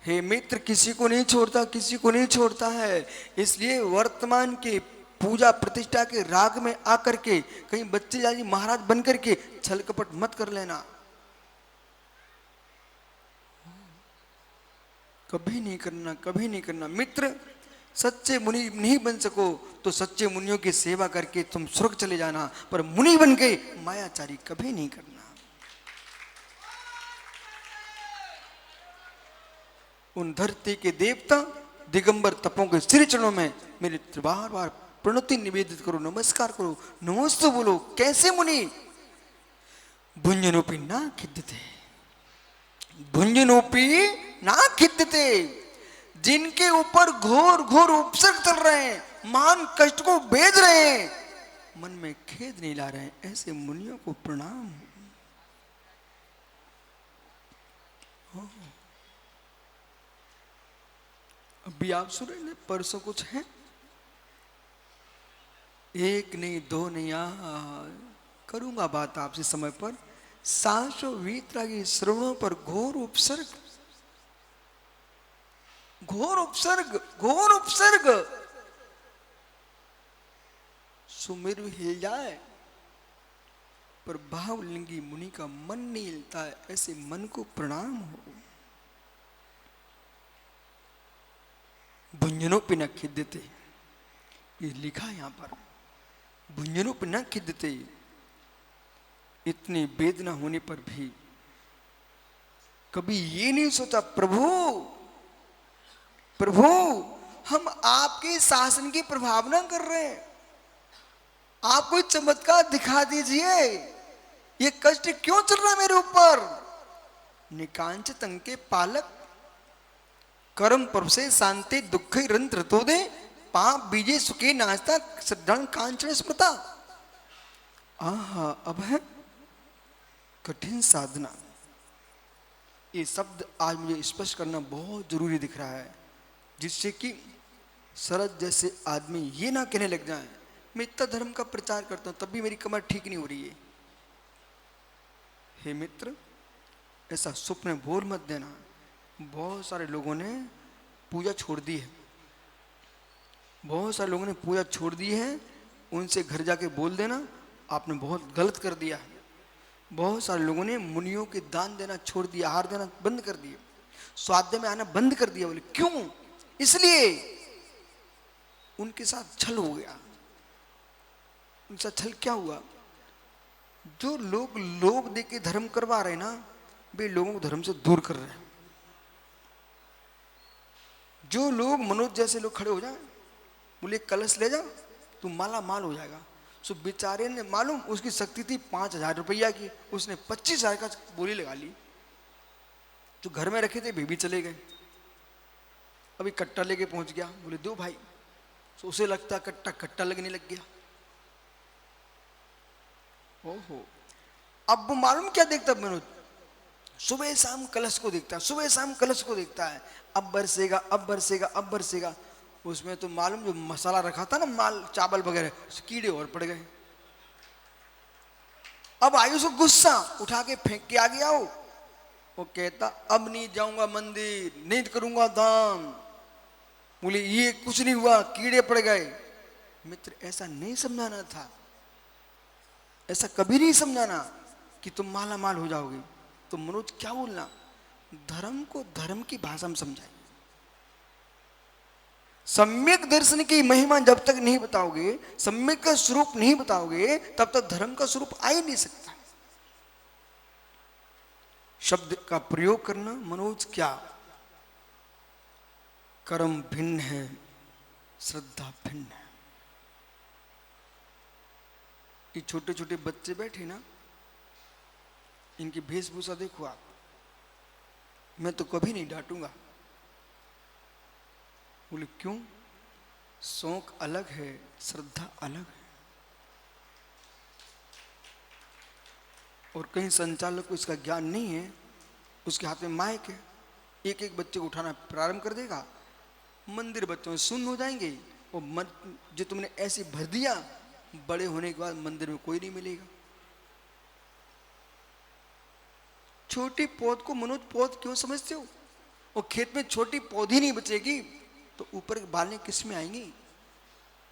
हे मित्र, किसी को नहीं छोड़ता, किसी को नहीं छोड़ता है। इसलिए वर्तमान के पूजा प्रतिष्ठा के राग में आकर के कहीं बच्चे जाजी महाराज बन करके छल कपट मत कर लेना, कभी नहीं करना, कभी नहीं करना। मित्र, सच्चे मुनि नहीं बन सको तो सच्चे मुनियों की सेवा करके तुम स्वर्ग चले जाना, पर मुनि बन के मायाचारी कभी नहीं करना। उन धरती के देवता दिगंबर तपों के श्री चरणों में मेरे बार बार प्रणति निवेदित करो, नमस्कार करो, नमस्ते बोलो। कैसे मुनि? भुंजनोपि ना खिद्यते, भुंजनोपि ना खिद्यते, जिनके ऊपर घोर घोर उपसर्ग चल रहे हैं, मान कष्ट को भेज रहे हैं, मन में खेद नहीं ला रहे हैं, ऐसे मुनियों को प्रणाम। अभी आप सुन रहे, परसों कुछ है, एक नहीं दो नहीं, करूंगा बात आपसे समय पर। सासो वीतरागी श्रवणों पर घोर उपसर्ग, घोर उपसर्ग, घोर उपसर्ग। सुमेरु हिल जाए पर भावलिंगी मुनि का मन नहीं हिलता है, ऐसे मन को प्रणाम हो। भुंजनों पे न खिद्यते, ये लिखा है यहां पर, भुंजनों पे न खिद्यते। इतनी वेदना होने पर भी कभी ये नहीं सोचा, प्रभु प्रभु हम आपके शासन की प्रभावना कर रहे हैं, आप कोई चमत्कार दिखा दीजिए, ये कष्ट क्यों चल रहा है मेरे ऊपर। निकांच तंके पालक कर्म पर्व से शांति दुख रंत्र तो दे, पाप बीजे सुखे नाचता श्रद्धान कांचन स्मृता। आहा, अब है कठिन साधना। ये शब्द आज मुझे स्पष्ट करना बहुत जरूरी दिख रहा है, जिससे कि शरद जैसे आदमी ये ना कहने लग जाए मैं इतना धर्म का प्रचार करता हूं तब भी मेरी कमर ठीक नहीं हो रही है। हे मित्र, ऐसा स्वप्न भूल मत देना। बहुत सारे लोगों ने पूजा छोड़ दी है, बहुत सारे लोगों ने पूजा छोड़ दी है, उनसे घर जाके बोल देना आपने बहुत गलत कर दिया है। बहुत सारे लोगों ने मुनियों के दान देना छोड़ दिया, आहार देना बंद कर दिया, स्वाध्याय में आना बंद कर दिया। बोले क्यों? इसलिए उनके साथ छल हो गया। उनके साथ छल क्या हुआ? जो लोग लोभ दे के धर्म करवा रहे ना, वे लोगों को धर्म से दूर कर रहे हैं। जो लोग मनोज जैसे लोग खड़े हो जाए, बोले कलश ले जा तू माला माल हो जाएगा, सो बेचारे ने मालूम उसकी शक्ति थी 5,000 रुपया की, उसने 25,000 का बोली लगा ली। जो घर में रखे थे वे भी चले गए। अभी कट्टा लेके पहुंच गया, बोले दो भाई, तो उसे लगता कट्टा कट्टा लगने लग गया। ओहो, अब वो मालूम क्या देखता मनोज, सुबह शाम कलश को देखता है, सुबह शाम कलश को देखता है, अब बरसेगा अब बरसेगा अब बरसेगा। उसमें तो मालूम जो मसाला रखा था ना, माल चावल वगैरह, उस कीड़े और पड़ गए। अब आयुष को गुस्सा उठा के फेंक के आ गया वो कहता अब नहीं जाऊंगा मंदिर, नहीं करूंगा दान। बोले ये कुछ नहीं हुआ, कीड़े पड़ गए। मित्र, ऐसा नहीं समझाना था, ऐसा कभी नहीं समझाना कि तुम माला माल हो जाओगे। तो मनोज क्या बोलना, धर्म को धर्म की भाषा में समझाए। सम्यक दर्शन की महिमा जब तक नहीं बताओगे, सम्यक का स्वरूप नहीं बताओगे, तब तक धर्म का स्वरूप आ ही नहीं सकता। शब्द का प्रयोग करना मनोज क्या, कर्म भिन्न है, श्रद्धा भिन्न है। ये छोटे छोटे बच्चे बैठे ना, इनकी वेशभूषा देखो आप, मैं तो कभी नहीं डांटूंगा। बोले क्यों? शौक अलग है, श्रद्धा अलग है। और कहीं संचालक को इसका ज्ञान नहीं है, उसके हाथ में माइक है, एक एक बच्चे को उठाना प्रारंभ कर देगा, मंदिर बच्चों में शून्य हो जाएंगे। और जो तुमने ऐसे भर दिया, बड़े होने के बाद मंदिर में कोई नहीं मिलेगा। छोटी पौध को मनोज पौध क्यों समझते हो? और खेत में छोटी पौधी नहीं बचेगी तो ऊपर बालें किस में आएंगी?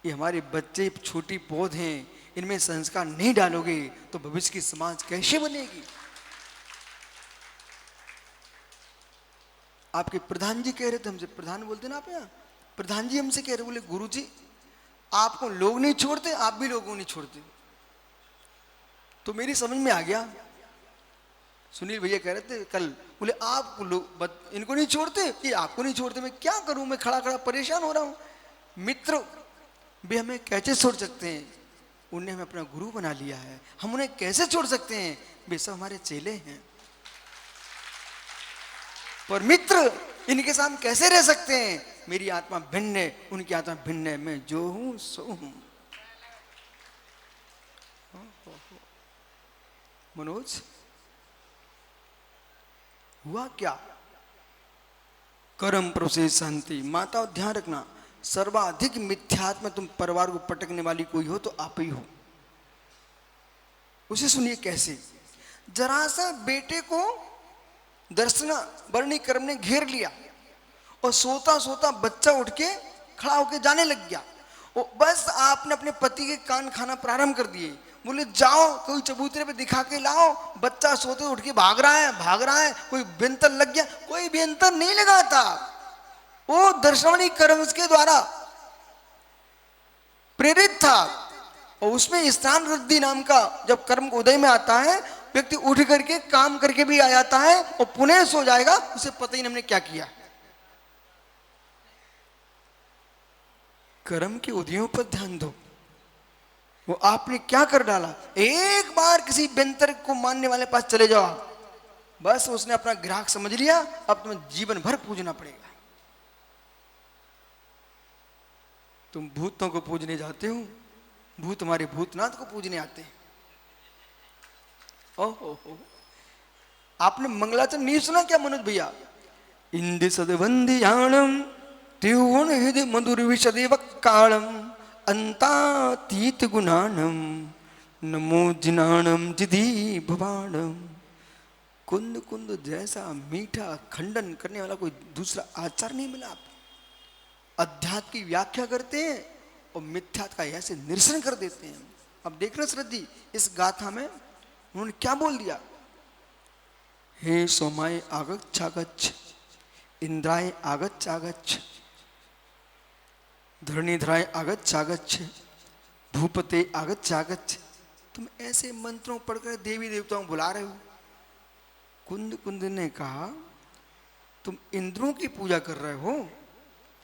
ये हमारे बच्चे छोटी पौध हैं, इनमें संस्कार नहीं डालोगे तो भविष्य की समाज कैसे बनेगी। आपके प्रधान जी कह रहे थे, हमसे प्रधान बोलते ना आप यहाँ, प्रधान जी हमसे कह रहे, बोले गुरु जी आपको लोग नहीं छोड़ते, आप भी लोगों को नहीं छोड़ते। तो मेरी समझ में आ गया। सुनील भैया कह रहे थे कल, बोले आप लोग इनको नहीं छोड़ते, ये आपको नहीं छोड़ते, मैं क्या करूं, मैं खड़ा खड़ा परेशान हो रहा हूं। मित्र भी हमें कैसे छोड़ सकते हैं, उन्हें हमें अपना गुरु बना लिया है, हम उन्हें कैसे छोड़ सकते हैं, वे सब हमारे चेले हैं। पर मित्र इनके साथ हम कैसे रह सकते हैं, मेरी आत्मा भिन्न है, उनकी आत्मा भिन्न है, मैं जो हूं सो हूं। मनोज हुआ क्या, कर्म प्रोसेस शांति। माता ध्यान रखना, सर्वाधिक मिथ्यात्व में तुम परिवार को पटकने वाली कोई हो तो आप ही हो। उसे सुनिए कैसे, जरा सा बेटे को दर्शना वर्णी कर्म ने घेर लिया और सोता सोता बच्चा उठ के खड़ा होके जाने लग गया, और बस आपने अपने पति के कान खाना प्रारंभ कर दिए। बोले जाओ कोई चबूतरे पे दिखा के लाओ, बच्चा सोते उठ के भाग रहा है, कोई व्यंतर लग गया, कोई व्यंतर नहीं लगा था, वो दर्शनी कर्म के द्वारा प्रेरित था। और उसमें स्थान वृद्धि नाम का जब कर्म उदय में आता है, व्यक्ति उठ करके काम करके भी आ जाता है और पुनः सो जाएगा, उसे पता ही नहीं हमने क्या किया। कर्म के उदयों पर ध्यान दो, वो आपने क्या कर डाला। एक बार किसी बेंतर को मानने वाले पास चले जाओ, बस उसने अपना ग्राहक समझ लिया, अब तुम्हें जीवन भर पूजना पड़ेगा। तुम भूतों को पूजने जाते हो, भूत हमारे भूतनाथ को पूजने आते हैं। ओहो, आपने मंगलाचरण नहीं सुना क्या मनोज भैया, इंदि सदबंदियाणम त्रिभुवन हृदय मधुर विशदेव कालम अंतातीत गुणानम नमो जिनाणम जिधि भवाणम। कुंद कुंद जैसा मीठा खंडन करने वाला कोई दूसरा आचार नहीं मिला। आप अध्यात्म की व्याख्या करते हैं और मिथ्यात्व का ऐसे निरसन कर देते हैं। अब देखना श्रद्धी, इस गाथा में उन्होंने क्या बोल दिया, हे सोमाय आगच्छागच्छ, इंद्राय आगच्छागच्छ, धरणीधराय आगच्छागच्छ, भूपते आगच्छागच्छ। तुम ऐसे मंत्रों पढ़कर देवी देवताओं बुला रहे हो। कुंद कुंद ने कहा तुम इंद्रों की पूजा कर रहे हो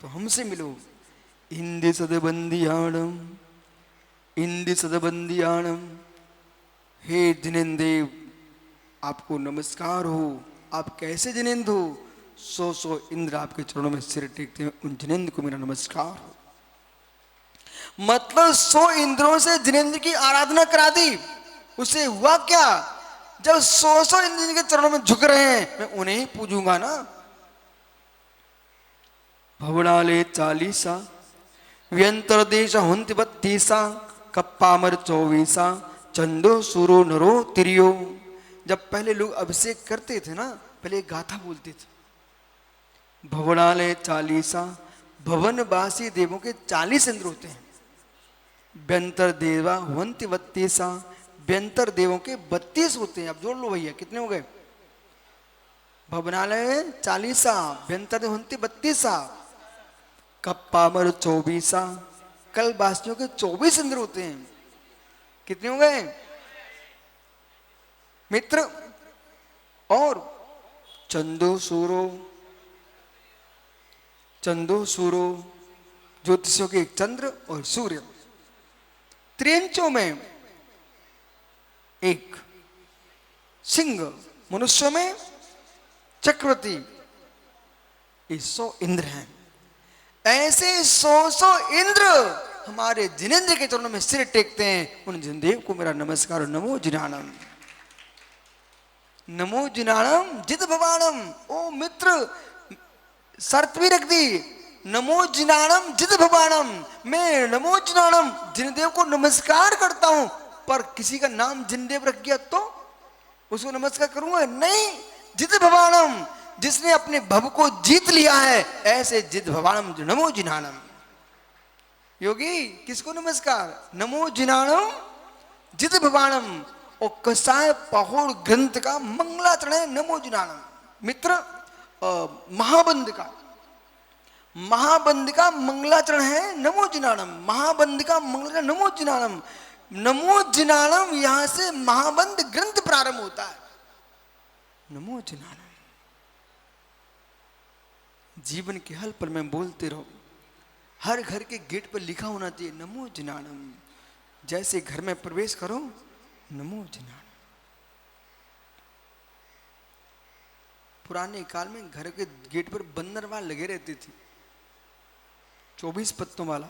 तो हमसे मिलो। इंदि सदबंदियाणम, इंदि सदबंदियाणम, हे जिनेन्द्र आपको नमस्कार हो। आप कैसे जिनेन्द्र हो, सौ इंद्र आपके चरणों में सिर टेकते हैं, उन जिनेन्द्र को मेरा नमस्कार हो। मतलब 100 इंद्रों से जिनेन्द्र की आराधना करा दी। उसे हुआ क्या, जब 100 इंद्र के चरणों में झुक रहे हैं, मैं उन्हें ही पूजूंगा ना। भवनाले 40 व्यंतर देश हुंति 32 कप्पामर 24 चंदो सूरो नरो तिरियो। जब पहले लोग अभिषेक करते थे ना, पहले एक गाथा बोलते थे, भवनालय 40 भवनवासी देवों के 40 इंद्र होते हैं। व्यंतर देवा हुंति 32 व्यंतर देवों के 32 होते हैं। अब जोड़ लो भैया, कितने हो गए, भवनालय 40 व्यंतर देव हुंति 32 कप्पामर 24 कल वासियों के 24 इंद्र होते हैं। कितने हो गए मित्र। और चंदो सूरो ज्योतिषों के एक चंद्र और सूर्य, त्रिंचों में एक सिंह, मनुष्यों में चक्रवर्ती, 100 इंद्र हैं। ऐसे 100 इंद्र हमारे जिनेन्द्र के चरणों में सिर टेकते हैं। उन जिनदेव को मेरा नमस्कार। नमो जिनाणम, नमो जिनाणम जित भवानम। ओ मित्र, शर्त भी रख दी, नमो जिनाणम जित भवानम। मैं नमो जिनाणम जिनदेव को नमस्कार करता हूं, पर किसी का नाम जिनदेव रख गया तो उसको नमस्कार करूंगा नहीं। जित भवानम, जिसने अपने भव को जीत लिया है, ऐसे जित भवानम नमो जिनाणम। योगी किसको नमस्कार? नमो जिनाणम जित भवाणम। और कसाय पहोड़ ग्रंथ का मंगलाचरण है नमो जिनाणम। मित्र महाबंध का मंगलाचरण है नमो जिनाणम। महाबंध का मंगलाचरण नमो जिनाणम। नमो जिनाणम यहां से महाबंध ग्रंथ प्रारंभ होता है। नमो जिनाणम। जीवन के हर पल में बोलते रहो। हर घर के गेट पर लिखा होना चाहिए नमो जिनाणम। जैसे घर में प्रवेश करो नमो जिनाणम। पुराने काल में घर के गेट पर बंदरवाल लगे रहते थे, 24 पत्तों वाला,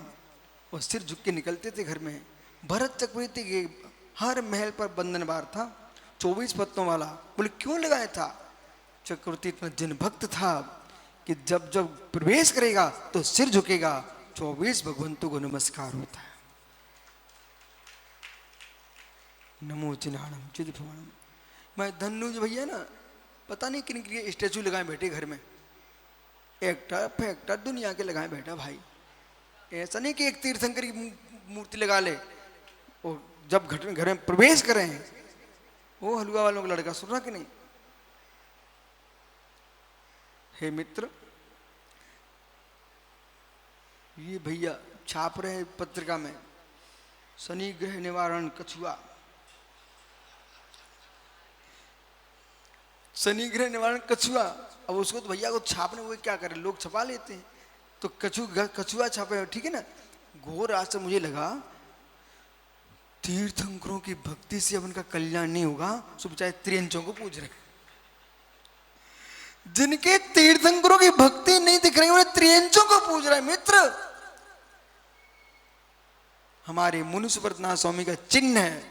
और सिर झुक के निकलते थे घर में। भरत चक्रवर्ती के हर महल पर बंदनवार था 24 पत्तों वाला। बोले क्यों लगाया था? चक्रवर्ती इतना जिन भक्त था कि जब जब प्रवेश करेगा तो सिर झुकेगा। 24 भगवंतों को नमस्कार होता है। नमो जिनाणम चिद भवाणम। मैं धनुज भैया ना पता नहीं किन किन स्टैचू लगाए बैठे घर में, एक्टर फैक्टर दुनिया के लगाए बैठा भाई। ऐसा नहीं कि एक तीर्थंकर की मूर्ति लगा ले और जब घर में प्रवेश करें वो हलवा वालों का लड़का, सुन रहा कि नहीं? हे मित्र, ये भैया छाप रहे हैं पत्रिका में शनि ग्रह निवारण कछुआ। शनि ग्रह निवारण कछुआ। अब उसको तो भैया को छापने वो क्या करे, लोग छपा लेते हैं। तो कछुआ छापे, ठीक है ना। घोर आज से मुझे लगा तीर्थंकरों की भक्ति से अब उनका कल्याण नहीं होगा, सो चाहे त्रियंचों को पूछ रहे। जिनके तीर्थंकरों की भक्ति नहीं दिख रही उन्हें त्रियंचों को पूछ रहे। मित्र, हमारे मुनि सुब्रतनाथ स्वामी का चिन्ह है।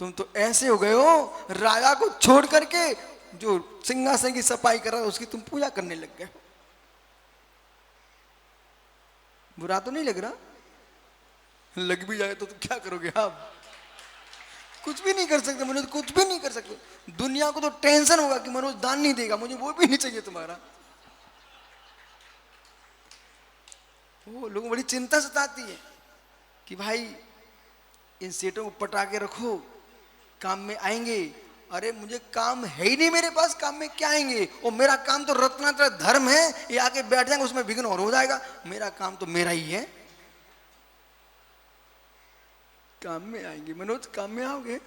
तुम तो ऐसे हो गए हो, राजा को छोड़ करके जो सिंहासन की सफाई कर रहा है उसकी तुम पूजा करने लग गए। बुरा तो नहीं लग रहा? लग भी जाए तो क्या करोगे आप? कुछ भी नहीं कर सकते मनोज, कुछ भी नहीं कर सकते। दुनिया को तो टेंशन होगा कि मनोज दान नहीं देगा, मुझे वो भी नहीं चाहिए तुम्हारा। वो लोगों को बड़ी चिंता सताती है कि भाई इन सेठों को पटा के रखो, काम में आएंगे। अरे मुझे काम है ही नहीं मेरे पास, काम में क्या आएंगे? और मेरा काम तो रत्नात्र धर्म है, ये आके बैठ जाएंगे उसमें विघ्न और हो जाएगा। मेरा काम तो मेरा ही है। काम में आएंगे मनोज, काम में आओगे।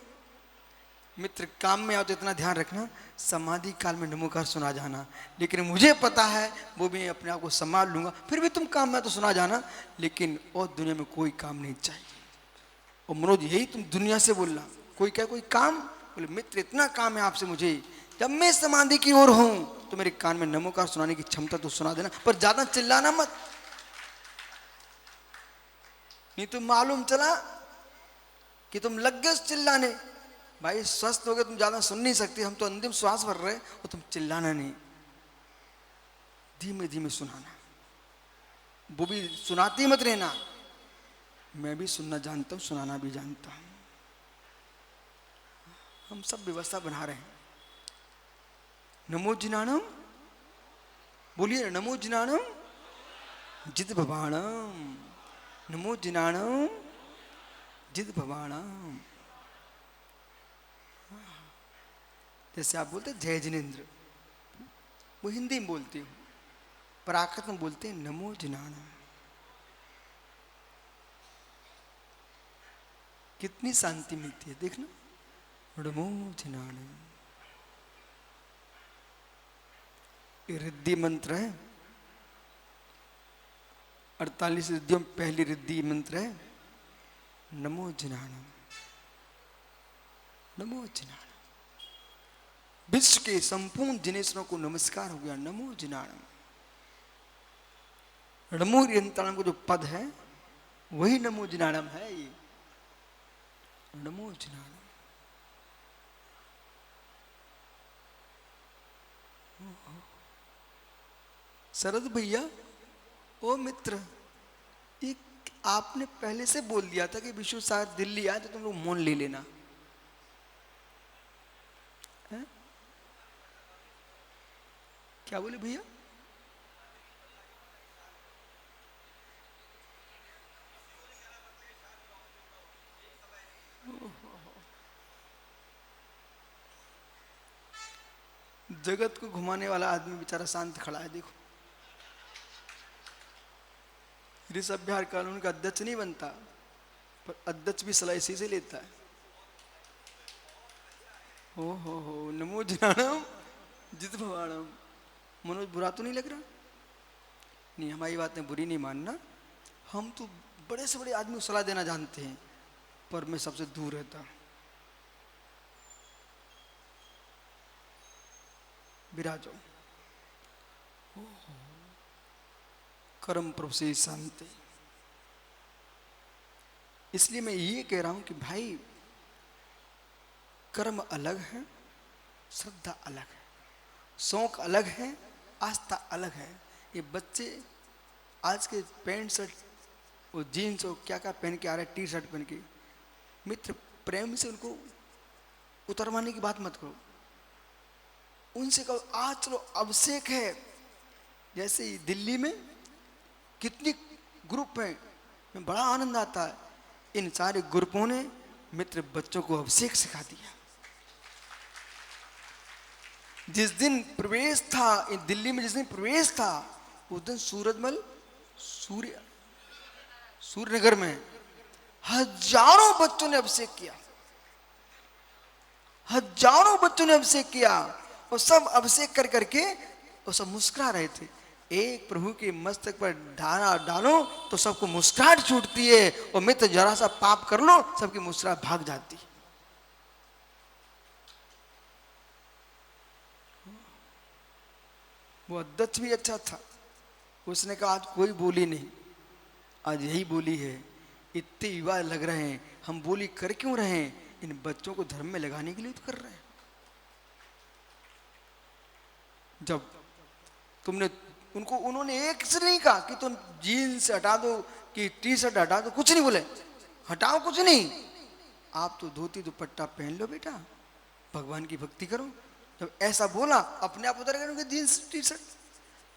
मित्र, काम में आओ तो इतना ध्यान रखना, समाधि काल में नमोकार सुना जाना। लेकिन मुझे पता है वो भी अपने आप को संभाल लूंगा। फिर भी तुम काम में तो सुना जाना, लेकिन और दुनिया में कोई काम नहीं चाहिए। और मनोज यही तुम दुनिया से बोलना, कोई क्या कोई काम? बोले मित्र इतना काम है आपसे मुझे, जब मैं समाधि की ओर हूं तो मेरे कान में नमोकार सुनाने की क्षमता तो सुना देना, पर ज्यादा चिल्लाना मत। नहीं तो मालूम चला कि तुम लग गए चिल्लाने। भाई स्वस्थ हो गए, तुम ज्यादा सुन नहीं सकते, हम तो अंतिम श्वास भर रहे, और तुम चिल्लाना नहीं, धीमे धीमे सुनाना। वो भी सुनाती मत रहना। मैं भी सुनना जानता हूं, सुनाना भी जानता हूं। हम सब व्यवस्था बना रहे हैं। नमो जिनाणम, बोलिए नमो जिनाणम जित भवाणम। नमो जिनाणम जित भवाणम। जैसे आप बोलते जय जिनेन्द्र, वो हिंदी में बोलते हो, प्राकृत में बोलते हैं नमो जिनाणम। कितनी शांति मिलती है देखना। नमो जिनाणम, ये रिद्धि मंत्र है। 48 रिद्धियों में पहली रिद्धि मंत्र है नमो जिनाणम। नमो जिनाणम, विश्व के संपूर्ण जिनेश्वरों को नमस्कार हो गया। नमो जिनाणम। नमो निरंतरम को जो पद है वही नमो जिनाणम है। ये नमो जिनाणम। शरद भैया, ओ मित्र, एक आपने पहले से बोल दिया था कि विश्व सागर दिल्ली आए तो तुम लोग मौन ले लेना है? क्या बोले भैया? जगत को घुमाने वाला आदमी बेचारा शांत खड़ा है। देखो, ऋषभ बिहार कानून का अध्यक्ष नहीं बनता, पर अध्यक्ष भी सलाह इसी से लेता है। हो नमो जनानम जित भवानम। मनोज, बुरा तो नहीं लग रहा? नहीं, हमारी बातें बुरी नहीं मानना। हम तो बड़े से बड़े आदमी को सलाह देना जानते हैं, पर मैं सबसे दूर रहता। विराजो कर्म प्रभु से शांति। इसलिए मैं ये कह रहा हूं कि भाई, कर्म अलग है, श्रद्धा अलग है, शौक अलग है, आस्था अलग है। ये बच्चे आज के पैंट शर्ट और जीन्स और क्या क्या पहन के आ रहे हैं, टी शर्ट पहन के, मित्र प्रेम से उनको उतरवाने की बात मत करो। उनसे कहो आज चलो अभिषेक है। जैसे दिल्ली में कितनी ग्रुप हैं, में बड़ा आनंद आता है। इन सारे ग्रुपों ने मित्र बच्चों को अभिषेक सिखा दिया। जिस दिन प्रवेश था दिल्ली में, जिस दिन प्रवेश था उस दिन सूर्यनगर में हजारों बच्चों ने अभिषेक किया। हजारों बच्चों ने अभिषेक किया और सब अभिषेक कर करके और सब मुस्कुरा रहे थे। एक प्रभु के मस्तक पर डालो तो सबको मुस्कुराहट छूटती है, और मित्र जरा सा पाप कर लो सबकी मुस्कुराहट भाग जाती है। वो अध्यक्ष भी अच्छा था। उसने कहा आज कोई बोली नहीं, आज यही बोली है। इतने युवा लग रहे हैं, हम बोली कर क्यों रहे हैं? इन बच्चों को धर्म में लगाने के लिए तो कर रहे हैं। जब तुमने उन्होंने एक से नहीं कहा कि तुम जीन्स हटा दो कि टी शर्ट हटा दो, कुछ नहीं बोले, हटाओ कुछ नहीं, आप तो धोती दुपट्टा पहन लो बेटा, भगवान की भक्ति करो। जब ऐसा बोला अपने आप उतर गए जीन्स टी शर्ट।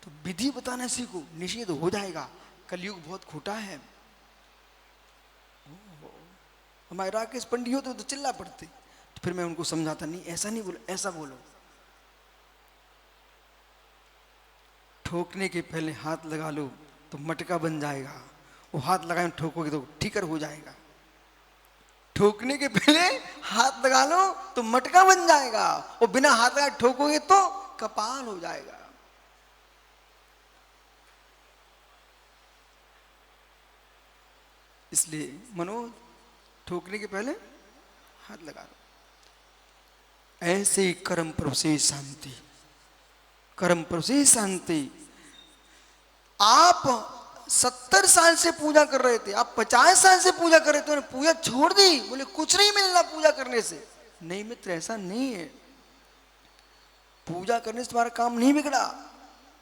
तो विधि बताना सीखो, निषेध हो जाएगा। कलयुग बहुत खोटा है। हमारे राकेश पंडित होते तो चिल्ला पड़ते, तो फिर मैं उनको समझाता, नहीं ऐसा नहीं बोलो, ऐसा बोलो। ठोकने के पहले हाथ लगा लो तो मटका बन जाएगा, वो हाथ लगाए ठोकोगे तो ठीकर हो जाएगा। ठोकने के पहले हाथ लगा लो तो मटका बन जाएगा, और बिना हाथ लगाए ठोकोगे तो कपाल हो जाएगा। इसलिए मनोज, ठोकने के पहले हाथ लगा लो। ऐसे ही कर्म प्रभु से शांति, कर्म प्रभु से शांति। आप 70 साल से पूजा कर रहे थे, आप 50 साल से पूजा कर रहे थे, पूजा छोड़ दी, बोले कुछ नहीं मिलना पूजा करने से। नहीं मित्र, ऐसा नहीं है। पूजा करने से तुम्हारा काम नहीं बिगड़ा।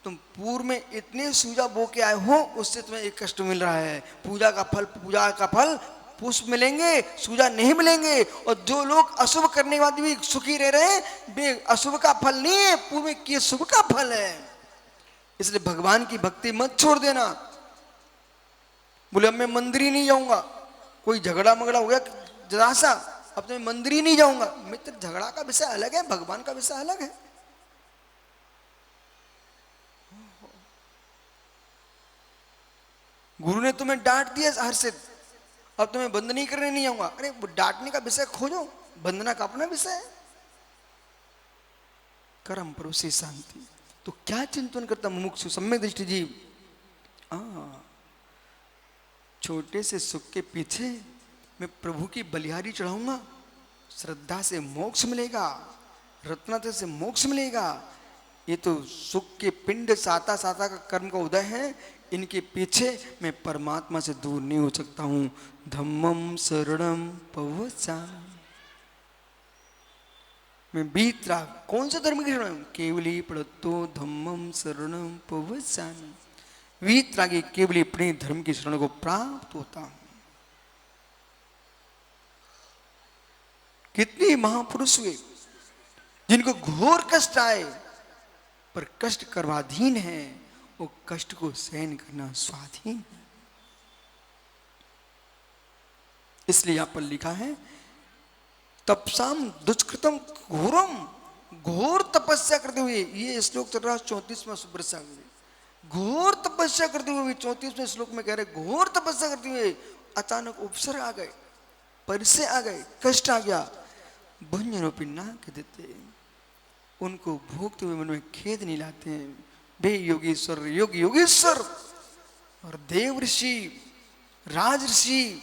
तुम पूर्व में इतने सूजा बो के आए हो, उससे तुम्हें एक कष्ट मिल रहा है। पूजा का फल पुष्प मिलेंगे, सूजा नहीं मिलेंगे। और जो लोग अशुभ करने के बाद भी सुखी रह रहे हैं, वे अशुभ का फल नहीं है, पूर्व में किए शुभ का फल है। इसलिए भगवान की भक्ति मत छोड़ देना। बोले अब मैं मंदिर ही नहीं जाऊंगा, कोई झगड़ा मगड़ा हो गया जरा सा, अब तो मैं मंदिर ही नहीं जाऊंगा। मित्र, झगड़ा का विषय अलग है, भगवान का विषय अलग है। गुरु ने तुम्हें डांट दिया हर्षित, अब तुम्हें बंदनी करने नहीं आऊंगा। अरे वो डांटने का विषय खोजो, बंदना का अपना विषय है। कर्म प्रभु से शांति। तो क्या चिंतन करता मुमुक्षु सम्यक दृष्टि जीव? छोटे से सुख के पीछे मैं प्रभु की बलिहारी चढ़ाऊंगा, श्रद्धा से मोक्ष मिलेगा, रत्नता से मोक्ष मिलेगा। ये तो सुख के पिंड साता साता का कर्म का उदय है। इनके पीछे मैं परमात्मा से दूर नहीं हो सकता हूं। धम्मम शरणम पवचामि। मैं वीतराग, कौन से धर्म की शरण? केवली प्रदत्तो धम्मम शरणम पवचामि। वीतरागी केवली अपने धर्म की शरण को प्राप्त होता हूं। कितने महापुरुष हुए जिनको घोर कष्ट आए, पर कष्ट कर्माधीन है, वो कष्ट को सहन करना स्वाधीन है। इसलिए यहां पर लिखा है तपसाम दुष्कृतम घोरम घोर तपस्या करते हुए, ये श्लोक चल रहा है 34वां सुब्रत सागर जी। घोर तपस्या करते हुए 34वें श्लोक में कह रहे घोर तपस्या करते हुए अचानक उपसर्ग आ गए, परिसे आ गए, कष्ट आ गया। भुंजनो पिन्ना कह देते, उनको भोगते हुए मन में खेद नहीं लाते हैं। वे योगीश्वर, योग योगेश्वर और देव ऋषि, राज ऋषि,